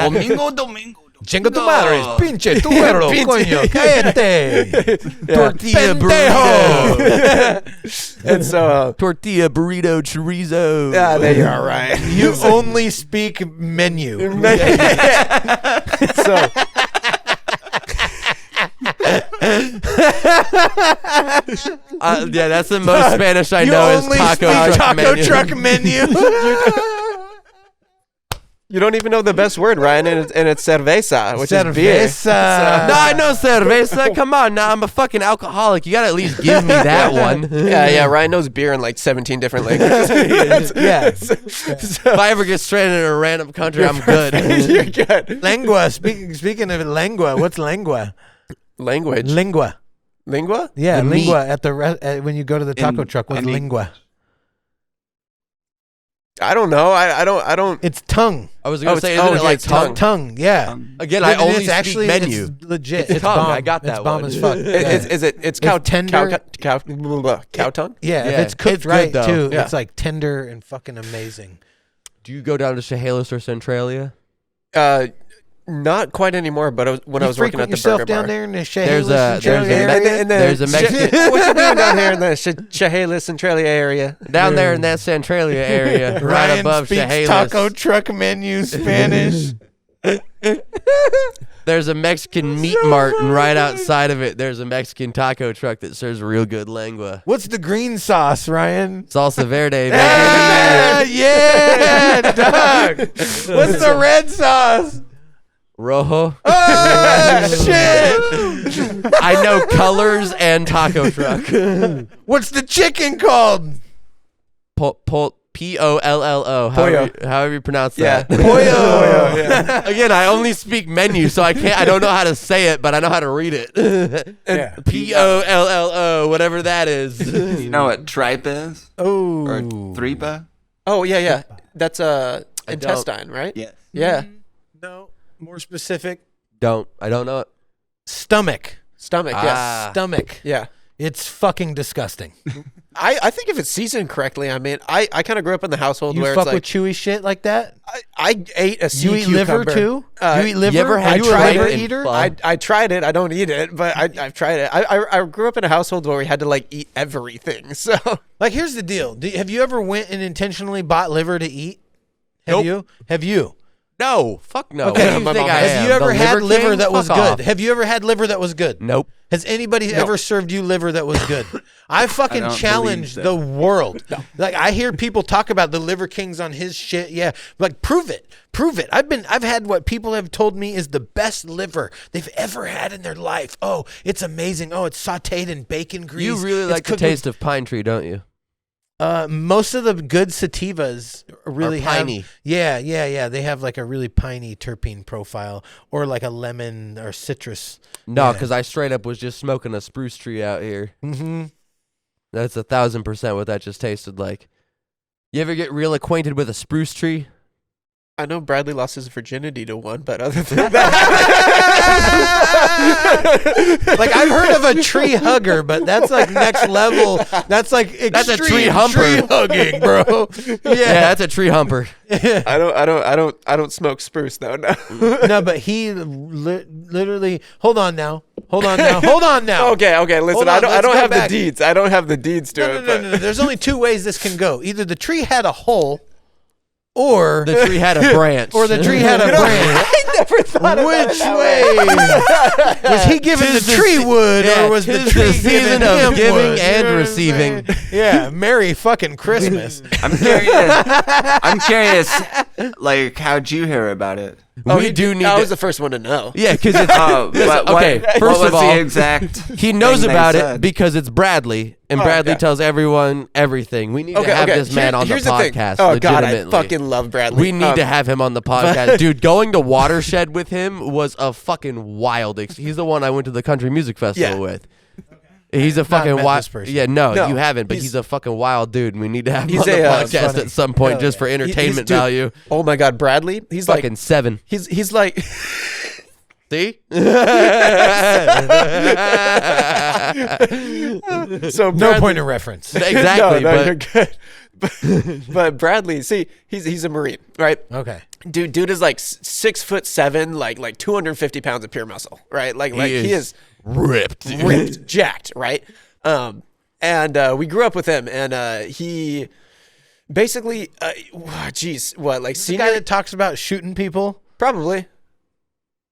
Domingo, domingo. Chinga tu madre, pinche tuero, coño, cállate. Tortilla Pendejo. burrito. and so Tortilla burrito chorizo. there you are, right. You only speak menu. So Yeah, that's the most Spanish I You know is only taco speak truck taco menu. truck menu. you don't even know the best word, Ryan, and it's cerveza, which is beer. Cerveza. No, I know cerveza. Come on, now I'm a fucking alcoholic. You gotta at least give me that one. Yeah, Ryan knows beer in like 17 different languages. Yeah. If I ever get stranded in a random country, I'm good. You're good. Lengua. Speaking of lengua, what's lengua? Language. Lingua. Lingua? Yeah, The lingua at the when you go to the taco In- truck. What's in- lingua? I don't know. I don't. It's tongue. I was gonna Oh, say, it's- isn't oh, it like it's tongue? Tongue. Yeah. Again, I But only it's speak actually menu. It's legit. It's tongue. bomb. I got It's that bomb one. as fuck. It's cow tender. cow tongue? Yeah, if Yeah, it's cooked it's good, right though. too, Yeah. it's like tender and fucking amazing. Do you go down to Chehalis or Centralia? Not quite anymore, but when I was working at the yourself burger down bar. there in the There's a- area. there's a Mexican- What you doing down here in the Chehalis, Centralia area? Down there in that Centralia area, right Ryan above speaks Chehalis. taco truck menu Spanish. There's a Mexican meat mart, and right outside of it, there's a Mexican taco truck that serves real good lengua. What's the green sauce, Ryan? Salsa verde, baby. Yeah, dog. What's the red sauce? Rojo. Oh, shit. I know colors and taco truck. What's the chicken called? P-O-L-L-O. However you pronounce Yeah. that. Pollo. Again, I only speak menu, so I don't know how to say it, but I know how to read it. Yeah. P-O-L-L-O, whatever that is. You know what tripe is? Oh. Or tripa? Oh yeah. That's don't. intestine, right? Yes. Yeah. No, more specific. I don't know it. Stomach. Stomach. Ah. Yes. Stomach. Yeah. It's fucking disgusting. I think if it's seasoned correctly, I mean, I kind of grew up in the household You where fuck it's with like chewy shit like that? I ate a sea You eat liver cucumber. too? You eat liver? You ever had Are you a tried liver it? eater? I tried it. I don't eat it, but I've tried it. I grew up in a household where we had to like eat everything. So Like, here's the deal. Have you ever went and intentionally bought liver to eat? Nope. Have you? No. Fuck no. Okay. What do you My think mom I has. Have am, you ever the had liver king? that was Fuck good? off. Have you ever had liver that was good? Nope. Has anybody ever served you liver that was good? I fucking don't challenge believe the world. Like, I hear people talk about the Liver Kings on his shit. Yeah, like prove it. I've had what people have told me is the best liver they've ever had in their life. Oh, it's amazing. Oh, it's sautéed in bacon grease. You really It's like the cooked with- taste of pine tree, don't you? Most of the good sativas really Are piney. have. Yeah. They have like a really piney terpene profile, or like a lemon or citrus. No, Yeah. because I straight up was just smoking a spruce tree out here. Mm-hmm. That's 1,000% what that just tasted like. You ever get real acquainted with a spruce tree? I know Bradley lost his virginity to one, but other than that, Like I've heard of a tree hugger, but that's like next level. That's like extreme That's a tree humper. tree hugging, bro. Yeah, that's a tree humper. I don't smoke spruce though. No. No, but he literally. Hold on now. Okay, listen. Hold on, I let's don't go have back. the deeds. I don't have the deeds to it. No. There's only two ways this can go. Either the tree had a hole, or The tree had a branch. or the tree had a branch. I never thought Which way was he giving the tree wood, or was the tis tree the season giving of him giving wood? You and know what I'm receiving. saying? Yeah, Merry fucking Christmas. I'm curious, like, how'd you hear about it? We do need I to. was the first one to know. Yeah, because it's. Oh, but okay, what first was of all, the exact he knows thing they about it said? because it's Bradley, and Oh, Bradley okay. tells everyone everything. We need to have this man on the Here's thing. podcast. Oh God, I legitimately. fucking love Bradley. We need to have him on the podcast. Dude, going to Watershed with him was a fucking wild he's the one I went to the country music festival Yeah. with. He's a fucking met wild this person. Yeah, no, No, you haven't, but he's- he's a fucking wild dude, and we need to have him He's on the a, podcast funny. at some point Hell just for yeah. entertainment dude, value. Oh my God, Bradley. He's Fucking like 7. he's like. See? So No point of reference. Exactly, no, but you're good. But Bradley, see, he's a Marine, right? Okay. Dude is like 6'7", like 250 pounds of pure muscle, right? Like he is ripped. dude. ripped, jacked, right? And we grew up with him, and he basically, geez, what, like The senior? guy that talks about shooting people. Probably.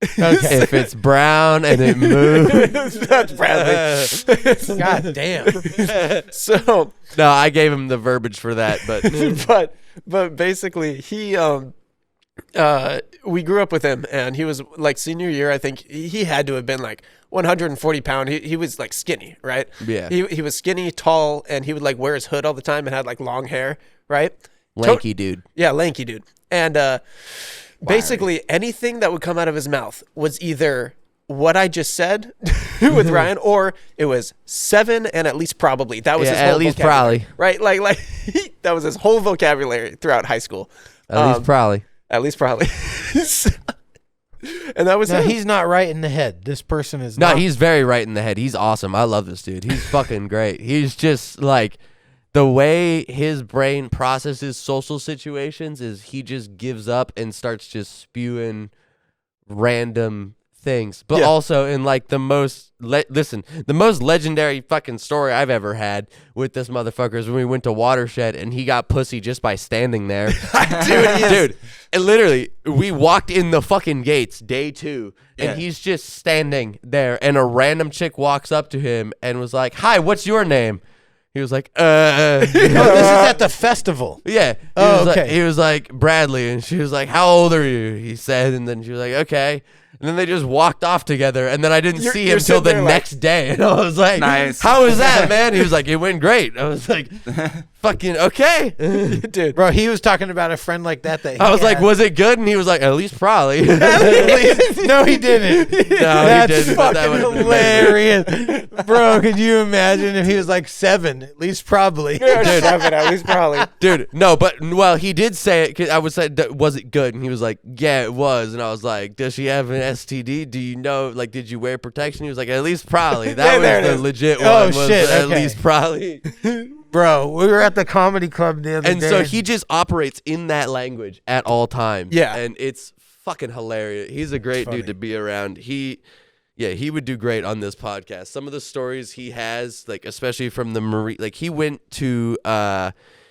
Okay. If it's brown and it moves. That's Bradley. God damn. So, No, I gave him the verbiage for that, but but basically he we grew up with him, and he was like senior year. I think he had to have been like 140 pound. He was like skinny, right? Yeah. He was skinny, tall, and he would like wear his hood all the time and had like long hair, right? lanky dude. Yeah, lanky dude. And basically anything that would come out of his mouth was either what I just said with Ryan, or it was 7 and at least probably. That was Yeah, his whole at least vocabulary, probably. right? Like that was his whole vocabulary throughout high school. At least probably. At least probably. And that was No, him. he's not right in the head. This person is No, not. he's very right in the head. He's awesome. I love this dude. He's fucking great. He's just like the way his brain processes social situations is he just gives up and starts just spewing random things. But Yeah. also in like the most the most legendary fucking story I've ever had with this motherfucker is when we went to Watershed and he got pussy just by standing there. Dude, and literally we walked in the fucking gates day 2 and Yeah. he's just standing there and a random chick walks up to him and was like, "Hi, what's your name?" He was like, Oh, this is at the festival. Yeah. Oh, Like, okay. he was like, Bradley. And she was like, "How old are you?" He said. And then she was like, "Okay." And then they just walked off together. And then I didn't see him till the next day. And I was like, Nice. "How was that, man?" He was like, "It went great." I was like, "Fucking okay." dude. Bro, he was talking about a friend like that. I was like, "Was it good?" And he was like, "At least probably." No, he didn't. That's didn't, but that fucking would've been hilarious. Bro, could you imagine if he was like 7? At least probably. Dude. 7, at least probably. Dude, no, but well, he did say it. 'Cause I was saying, "Was it good?" And he was like, "Yeah, it was." And I was like, "Does she have an STD? Do you know? Like, did you wear protection?" He was like, "At least probably." That There was it the is. legit one. Oh, was shit, At okay. least probably. Bro, we were at the comedy club the other And day. so he just operates in that language at all times. Yeah. And it's fucking hilarious. He's a great dude to be around. He would do great on this podcast. Some of the stories he has, like especially from the Marine, like he went to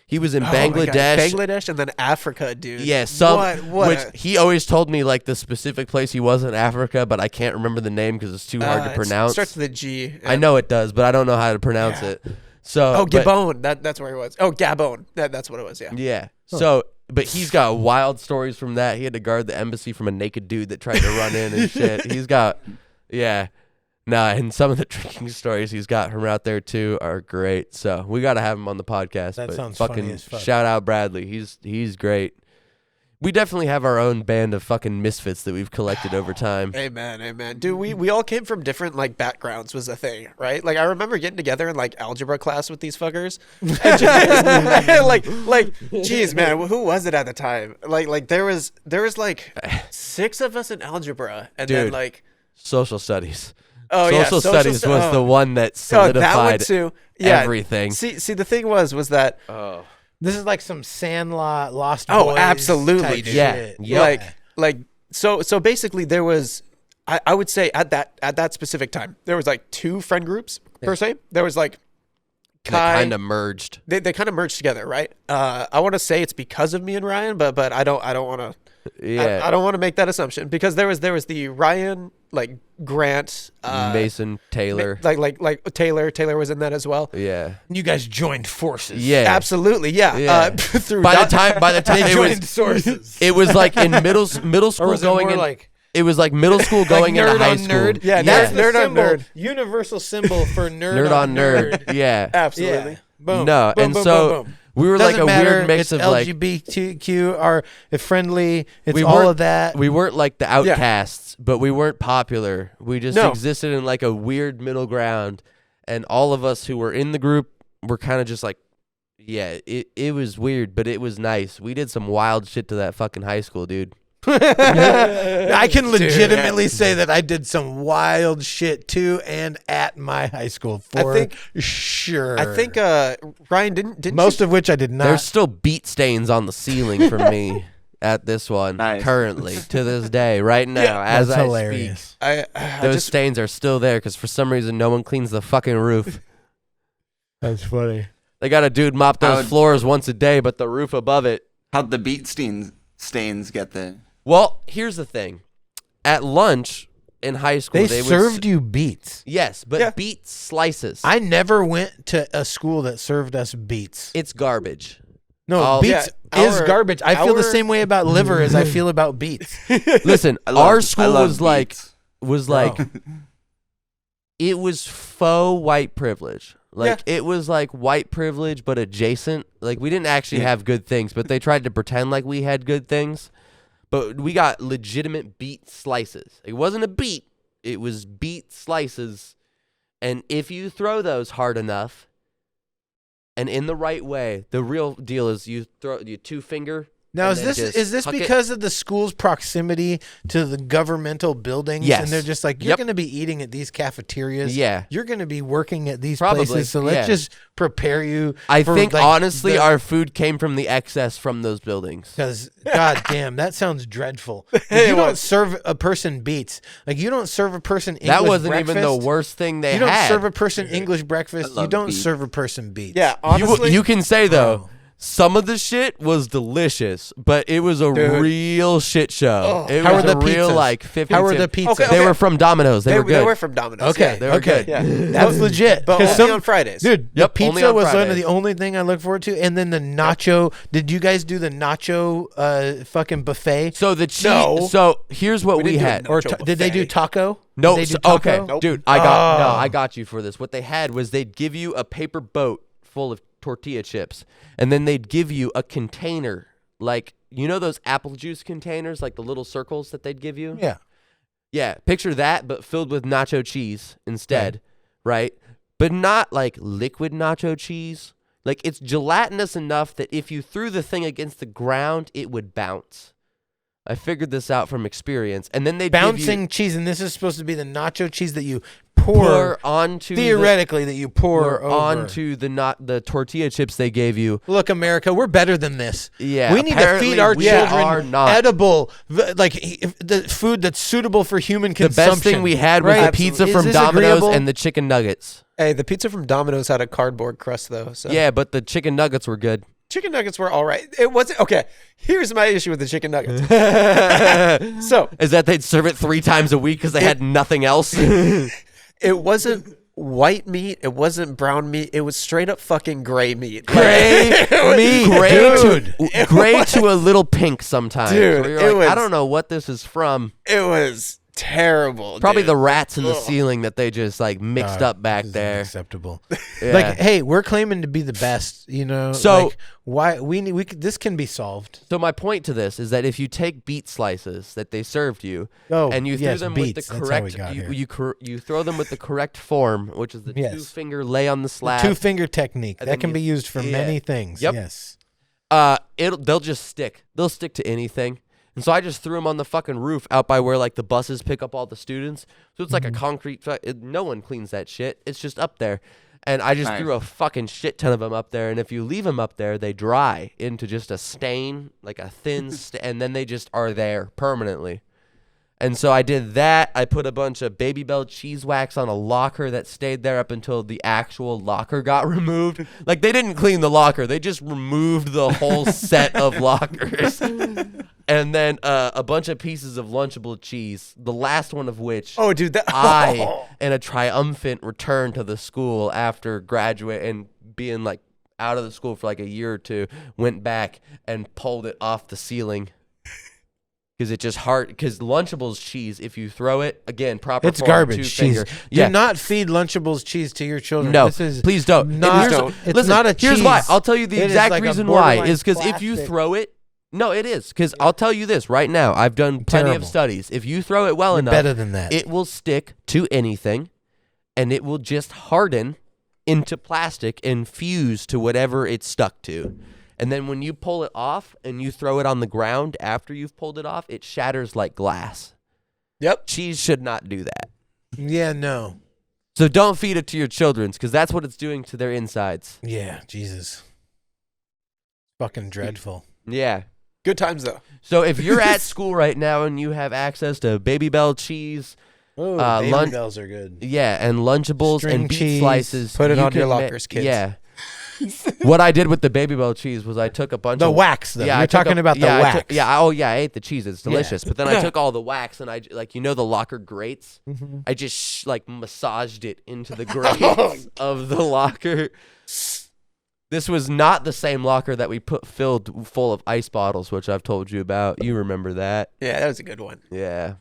he was in Oh my God. Bangladesh. Bangladesh and then Africa, dude. Yeah, some What which a- he always told me like the specific place he was in Africa, but I can't remember the name because it's too hard to It pronounce. starts with a G. I know it does, but I don't know how to pronounce it. So Oh, but- Gabon. That's where he was. Oh, Gabon. That's what it was. Yeah. Yeah. So, but he's got wild stories from that. He had to guard the embassy from a naked dude that tried to run in and shit. He's got, yeah. Nah, and some of the drinking stories he's got from out there too are great. So we got to have him on the podcast. That but sounds fucking funny as fuck. shout out Bradley. He's great. We definitely have our own band of fucking misfits that we've collected over time. Amen. Dude, we all came from different like backgrounds was the thing, right? Like I remember getting together in like algebra class with these fuckers. like geez, man, who was it at the time? Like there was like 6 of us in algebra, and then Dude. like Social studies. oh yeah, Social studies was the one that oh, that one solidified too. Yeah. everything. See, the thing was that This is like some Sandlot, Lost Oh, Boys absolutely, type dude. Yeah. shit. Yep. like so basically there was I would say at that specific time there was like 2 friend groups per se. There was like Kai, Kind of merged. they kind of merged together, right? I want to say it's because of me and Ryan, but I don't want to Yeah. I don't want to make that assumption because there was the Ryan, like Grant, Mason, Taylor. like Taylor was in that as well. Yeah. You guys joined forces. Yeah. Absolutely, yeah. Yeah. Through By the time They it joined was sources. it was like in middle school Or was it going more in like it was like middle school going nerd into high on school. nerd? Yeah, That's the nerd on symbol, nerd. Universal symbol for Nerd on nerd. Yeah. Absolutely. Yeah. Boom. No, Boom, and boom, so boom, boom. we were Doesn't like a matter. weird mix It's of like LGBTQ are friendly. It's we all weren't- of that. we weren't like the outcasts, but we weren't popular. We just No. existed in like a weird middle ground, and all of us who were in the group were kind of just like, yeah, it was weird, but it was nice. We did some wild shit to that fucking high school, dude. I can legitimately say that I did some wild shit to and at my high school for think- sure. I think Ryan didn't most of which I did not. There's still beat stains on the ceiling for me at this one Nice. currently to this day, right now as That's I hilarious. speak. I Those just stains are still there because for some reason no one cleans the fucking roof. That's funny. They got a dude mop I those would- floors once a day, but the roof above it. How'd the beat stains get there? Well, here's the thing. At lunch in high school, They would served you beets. yes, but Yeah. beet slices. I never went to a school that served us beets. It's garbage. No, I'll- beets Yeah, is our- garbage. I feel the our- same way about liver as I feel about beets. Listen, I love- our I school love was like beats. Oh. it was faux white privilege. Like Yeah. it was like white privilege but adjacent. Like we didn't actually have good things, but they tried to pretend like we had good things. But we got legitimate beet slices. It wasn't a beet, it was beet slices. And if you throw those hard enough and in the right way, the real deal is you throw your 2-finger. Now, and is then this just huck it. because of the school's proximity to the governmental buildings? Yes. And they're just like, you're Yep. going to be eating at these cafeterias. Yeah. You're going to be working at these Probably, places. So let's yeah. just prepare you. I for, think like, honestly the- our food came from the excess from those buildings. Because, god damn, that sounds dreadful. Like, you don't serve a person beets. Like, you don't serve a person English That wasn't breakfast. even the worst thing they You don't had. serve a person English breakfast. You love don't beets. serve a person beets. yeah, You, honestly, you can say though, Bro. some of the shit was delicious, but it was a Dude. real shit show. It How was were a the real pizzas? like 50 How were cent- the pizzas? Okay, They were from Domino's. They were good. They were from Domino's. Okay, yeah. They were okay. good. Yeah. That's legit. But 'Cause only on Fridays. Dude, Yep, the only pizza on was one of Fridays. the only thing I look forward to. And then the nacho. Did you guys do the nacho fucking buffet? So the cheese. No. So here's what we didn't do it, had. no. Or nacho did they do buffet. taco? No, Did they do so- okay, taco? dude, I Oh. got you for this. What they had was they'd give you a paper boat full of tortilla chips, and then they'd give you a container, like you know those apple juice containers, like the little circles that they'd give you. Yeah. Yeah, picture that, but filled with nacho cheese instead, right? But not like liquid nacho cheese. Like it's gelatinous enough that if you threw the thing against the ground, it would bounce. I figured this out from experience, and then they Bouncing cheese, and this is supposed to be the nacho cheese that you pour pour, onto theoretically that you pour over. onto the tortilla chips they gave you. Look, America, we're better than this. Yeah, we need to apparently feed our we are children not. edible, the food that's suitable for human The consumption. best thing we had was right? the pizza Is from this Domino's agreeable? and the chicken nuggets. Hey, the pizza from Domino's had a cardboard crust though. So Yeah, but the chicken nuggets were good. chicken nuggets were all right. It wasn't okay. Here's my issue with the chicken nuggets. So Is that they'd serve it 3 times a week because they had nothing else? it wasn't white meat. It wasn't brown meat. It was straight up fucking gray meat. Gray meat, Dude. gray to a little pink sometimes. Dude, where you're it like, I was- don't know what this is from. It was terrible. Probably dude. the rats in the ceiling that they just like mixed up back This is there. unacceptable. Yeah. Like, hey, we're claiming to be the best, you know. So- like, why this can be solved. So my point to this is that if you take beet slices that they served you Oh, and you threw yes, them beets. with the That's how we correct got here. you throw them with the correct form, which is the Yes. 2-finger lay on the slab. 2-finger technique And that then can you- be used for yeah. many things. Yep. Yes. They'll just stick. They'll stick to anything. And so I just threw them on the fucking roof out by where like the buses pick up all the students. So it's like a concrete. No one cleans that shit. It's just up there. And I just Nice. threw a fucking shit ton of them up there. And if you leave them up there, they dry into just a stain, like a thin, and then they just are there permanently. And so I did that. I put a bunch of Baby Bell cheese wax on a locker that stayed there up until the actual locker got removed. Like, they didn't clean the locker. They just removed the whole set of lockers. And then a bunch of pieces of Lunchable cheese, the last one of which Oh, dude, that I, in a triumphant return to the school after graduating and being, like, out of the school for, like, a year or two, went back and pulled it off the ceiling. Because it just hard. Because Lunchables cheese, if you throw it again, proper It's form, garbage 2-finger. cheese. Yeah. Do not feed Lunchables cheese to your children. No, this is please don't. And Not, here's- it's listen, not a cheese. Here's why. I'll tell you the It is exact like a reason why. borderline Is because if you plastic. throw it, no, it is. Because I'll tell you this right now. I've done plenty of Terrible. studies. If you throw it well You're enough, better than that. it will stick to anything, and it will just harden into plastic and fuse to whatever it's stuck to. And then when you pull it off and you throw it on the ground after you've pulled it off, it shatters like glass. Yep. Cheese should not do that. Yeah, no. So don't feed it to your children because that's what it's doing to their insides. Yeah, Jesus. Fucking dreadful. Yeah. Good times though. So if you're at school right now and you have access to Baby Bell cheese, Oh, Baby Baby Bells are good. yeah, and Lunchables String and beet cheese, slices, put it you on your can lockers, kids. Yeah. What I did with the Baby Bell cheese was I took a bunch The of wax, though. Yeah, You're I took talking about the yeah, I wax. took- yeah, oh yeah, I ate the cheese. It's Yeah. delicious. But then I took all the wax and I like the locker grates. Mhm. I just like massaged it into the grates of the locker. This was not the same locker that we filled full of ice bottles, which I've told you about. You remember that? Yeah, that was a good one. Yeah.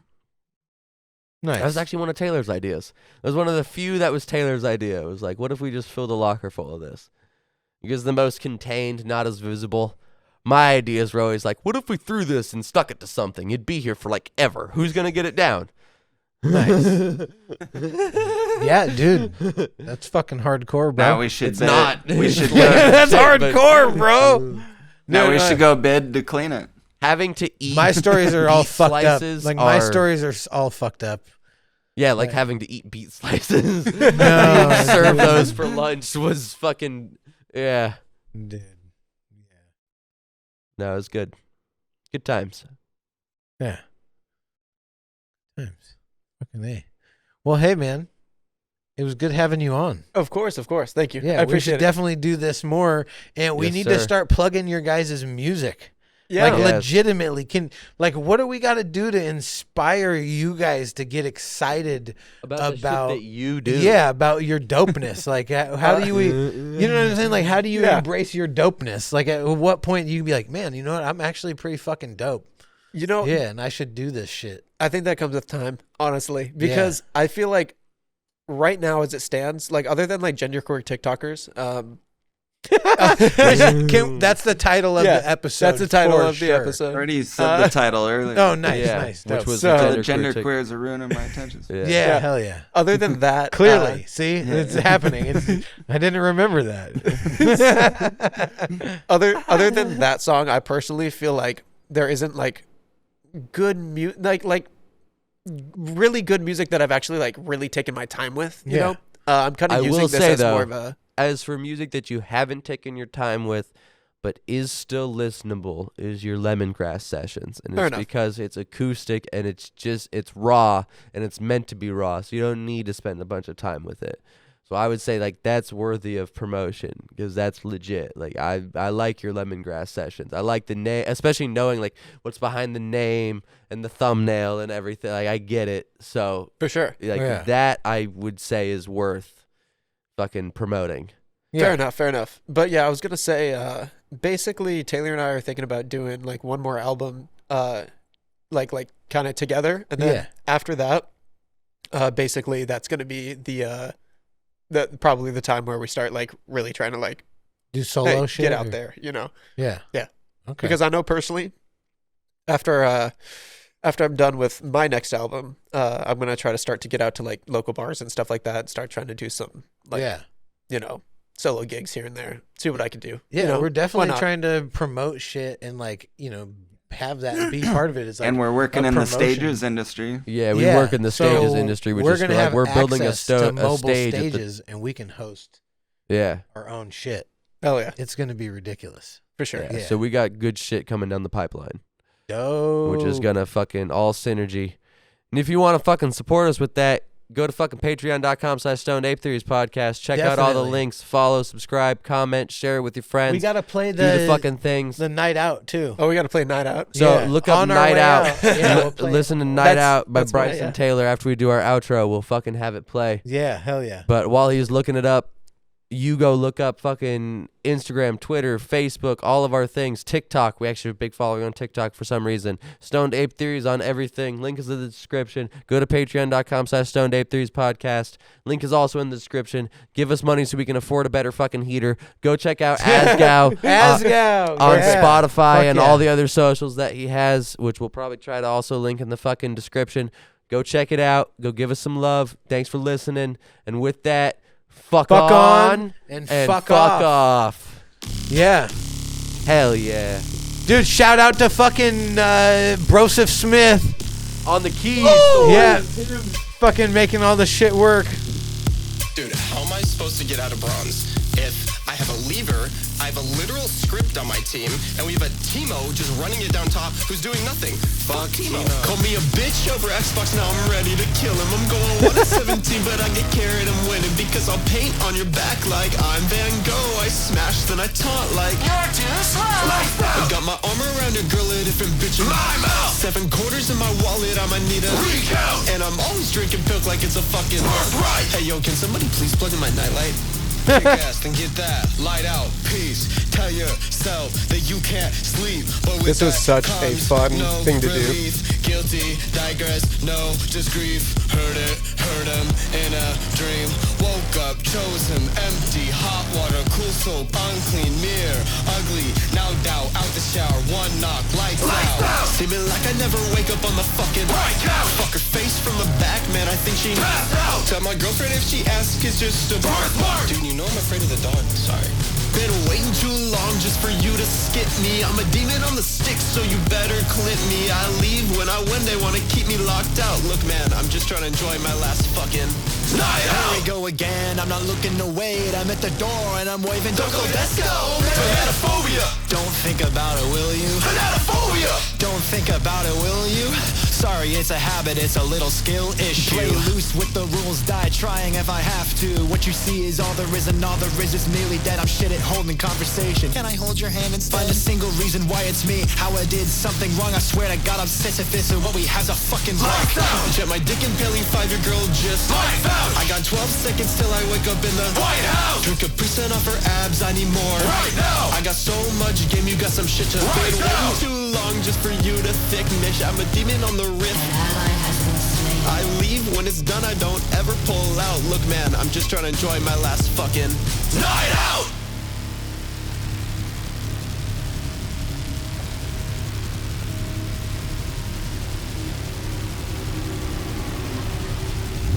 Nice. That was actually one of Taylor's ideas. It was one of the few that was Taylor's idea. It was like, what if we just filled a locker full of this? Because the most contained, not as visible. My ideas were always like, what if we threw this and stuck it to something? It'd be here for like ever. Who's going to get it down? Nice. Yeah, dude. That's fucking hardcore, bro. Now we should It's bid. not. We should go. That's Shit, but- hardcore, bro. Now we Dude, should go bid to clean it. Having to eat My stories are all beet fucked up. slices Like my are- stories are all fucked up. Yeah, like having to eat beet slices. No, Serve dude. those for lunch was fucking, yeah. Dude. No, it was good. Good times. Yeah. Times. Fucking A. Well, hey, man. It was good having you on. Of course. Thank you. Yeah, I we appreciate should it. definitely do this more, and we Yes, need to sir. start plugging your guys' music. Yeah. Like Yes. legitimately, what do we got to do to inspire you guys to get excited About the shit about that you do. Yeah, about your dopeness. Like, how do you know what I'm saying? Like, how do you Yeah. embrace your dopeness? Like, at what point do you be like, man, you know what? I'm actually pretty fucking dope. You know, Yeah, and I should do this shit. I think that comes with time, honestly, because I feel like right now, as it stands, like other than like genderqueer TikTokers, That's the title of Yeah, the episode. that's the title for of the sure. episode. Already said the title earlier. Oh, nice, Yeah, nice. which dope. was So- The gender gender queers are ruining my intentions. Yeah. yeah, hell yeah. Other than that, Clearly, see, it's happening. I didn't remember that. other than that song, I personally feel like there isn't like good like really good music that I've actually like really taken my time with. You Yeah. know, I'm kind I of using will this say, as though, more of a As for music that you haven't taken your time with, but is still listenable, is your Lemongrass Sessions. And Fair it's enough. because it's acoustic and it's raw and it's meant to be raw. So you don't need to spend a bunch of time with it. So I would say like that's worthy of promotion because that's legit. Like I like your Lemongrass Sessions. I like the name, especially knowing like what's behind the name and the thumbnail and everything. Like I get it. So for sure. like Yeah. that I would say is worth fucking promoting. Yeah. Fair enough. But yeah, I was gonna say, basically, Taylor and I are thinking about doing like one more album, like kind of together, and then Yeah. after that, basically that's going to be the probably the time where we start like really trying to like Do solo shit. get out or- there, you know. Yeah. Yeah. Okay. Because I know personally, after I'm done with my next album, I'm gonna try to start to get out to like local bars and stuff like that, and start trying to do some like yeah. you know, solo gigs here and there. See what I can do. Yeah, you know? we're Why definitely not? trying to promote shit and like, you know, have that be part of it. It's like And we're working a in the promotion. stages industry. Yeah, we Yeah, work in the stages so industry, which we're is gonna like have we're building a, access to a mobile stage. At the, stages, and we can host yeah, our own shit. Oh yeah, It's gonna be ridiculous. for sure. yeah. Yeah. So we got good shit coming down the pipeline, Dope. which is gonna fucking all synergy. And if you want to fucking support us with that, go to fucking patreon.com/StonedApeTheories podcast. Check out all the Definitely. links. Follow, subscribe, comment, share it with your friends. We gotta play do the the fucking things. the night out too. Oh, we got to play Night Out. So Yeah, look up on our Night way Out. out. Yeah, we'll play it. Listen to Night That's- Out by that's right, Bryson yeah. Taylor. After we do our outro, we'll fucking have it play. Yeah, hell yeah. But while he's looking it up, you go look up fucking Instagram, Twitter, Facebook, all of our things. TikTok. We actually have a big following on TikTok for some reason. Stoned Ape Theories on everything. Link is in the description. Go to patreon.com/Stoned Ape Theories podcast. Link is also in the description. Give us money so we can afford a better fucking heater. Go check out AZGAU. AZGAU On yeah. Spotify Fuck and yeah. all the other socials that he has, which we'll probably try to also link in the fucking description. Go check it out. Go give us some love. Thanks for listening. And with that, fuck on and and fuck off. Yeah. Hell yeah. Dude, shout out to fucking Broseph Smith. On the keys. Yeah. Fucking making all the shit work. Dude, how am I supposed to get out of bronze if I have a lever, I have a literal script on my team, and we have a Timo just running it down top who's doing nothing? Fuck Timo. Call me a bitch over Xbox, now I'm ready to kill him. I'm going 1-17, but I get carried, I'm winning because I'll paint on your back like I'm Van Gogh. I smash, then I taunt like you're too slow. I got my arm around your girl, a different bitch in my mouth. 7 quarters in my wallet, I might need a recount. And I'm always drinking pilk like it's a fucking birthright. Hey yo, can somebody please plug in my nightlight? Kick ass, then get that light out. Peace. Tell yourself that you can't sleep. But with This was that such a comes fun no thing to do. relief. Guilty, digress, no, just grief. Heard it, heard him in a dream. Woke up, chose him, empty, hot water, cool soap, unclean mirror, ugly, now doubt, out the shower, one knock, lights out. Seeming like I never wake up on the fucking right couch. Fuck her face from the back, man, I think she passed out. Tell my girlfriend if she asks, it's just a birthmark. Dude, you know I'm afraid of the dark, sorry. Been waiting too long just for you to skip me. I'm a demon on the stick, so you better clip me. I leave when I win, they wanna keep me locked out. Look, man, I'm just trying to enjoy my last fucking night out. Here we go again, I'm not looking to wait. I'm at the door and I'm waving, don't go, let's go. Fanatophobia. Don't think about it, will you? Fanatophobia. Don't think about it, will you? Sorry, it's a habit, it's a little skill issue. Play loose with the rules, die trying if I have to. What you see is all there is, and all there is nearly dead. I'm shit at holding conversation. Can I hold your hand and find a single reason why it's me? How I did something wrong, I swear to God I'm Sisyphus, and what we have's a fucking life out. Jet my dick impaling 5-year girl just life out. I got 12 seconds till I wake up in the White House. Drink a percent off her abs, I need more right now. I got so much game, you got some shit to right now. Too long just for you to thick niche. I'm a demon on the riff. I leave when it's done, I don't ever pull out. Look, man, I'm just trying to enjoy my last fucking night out.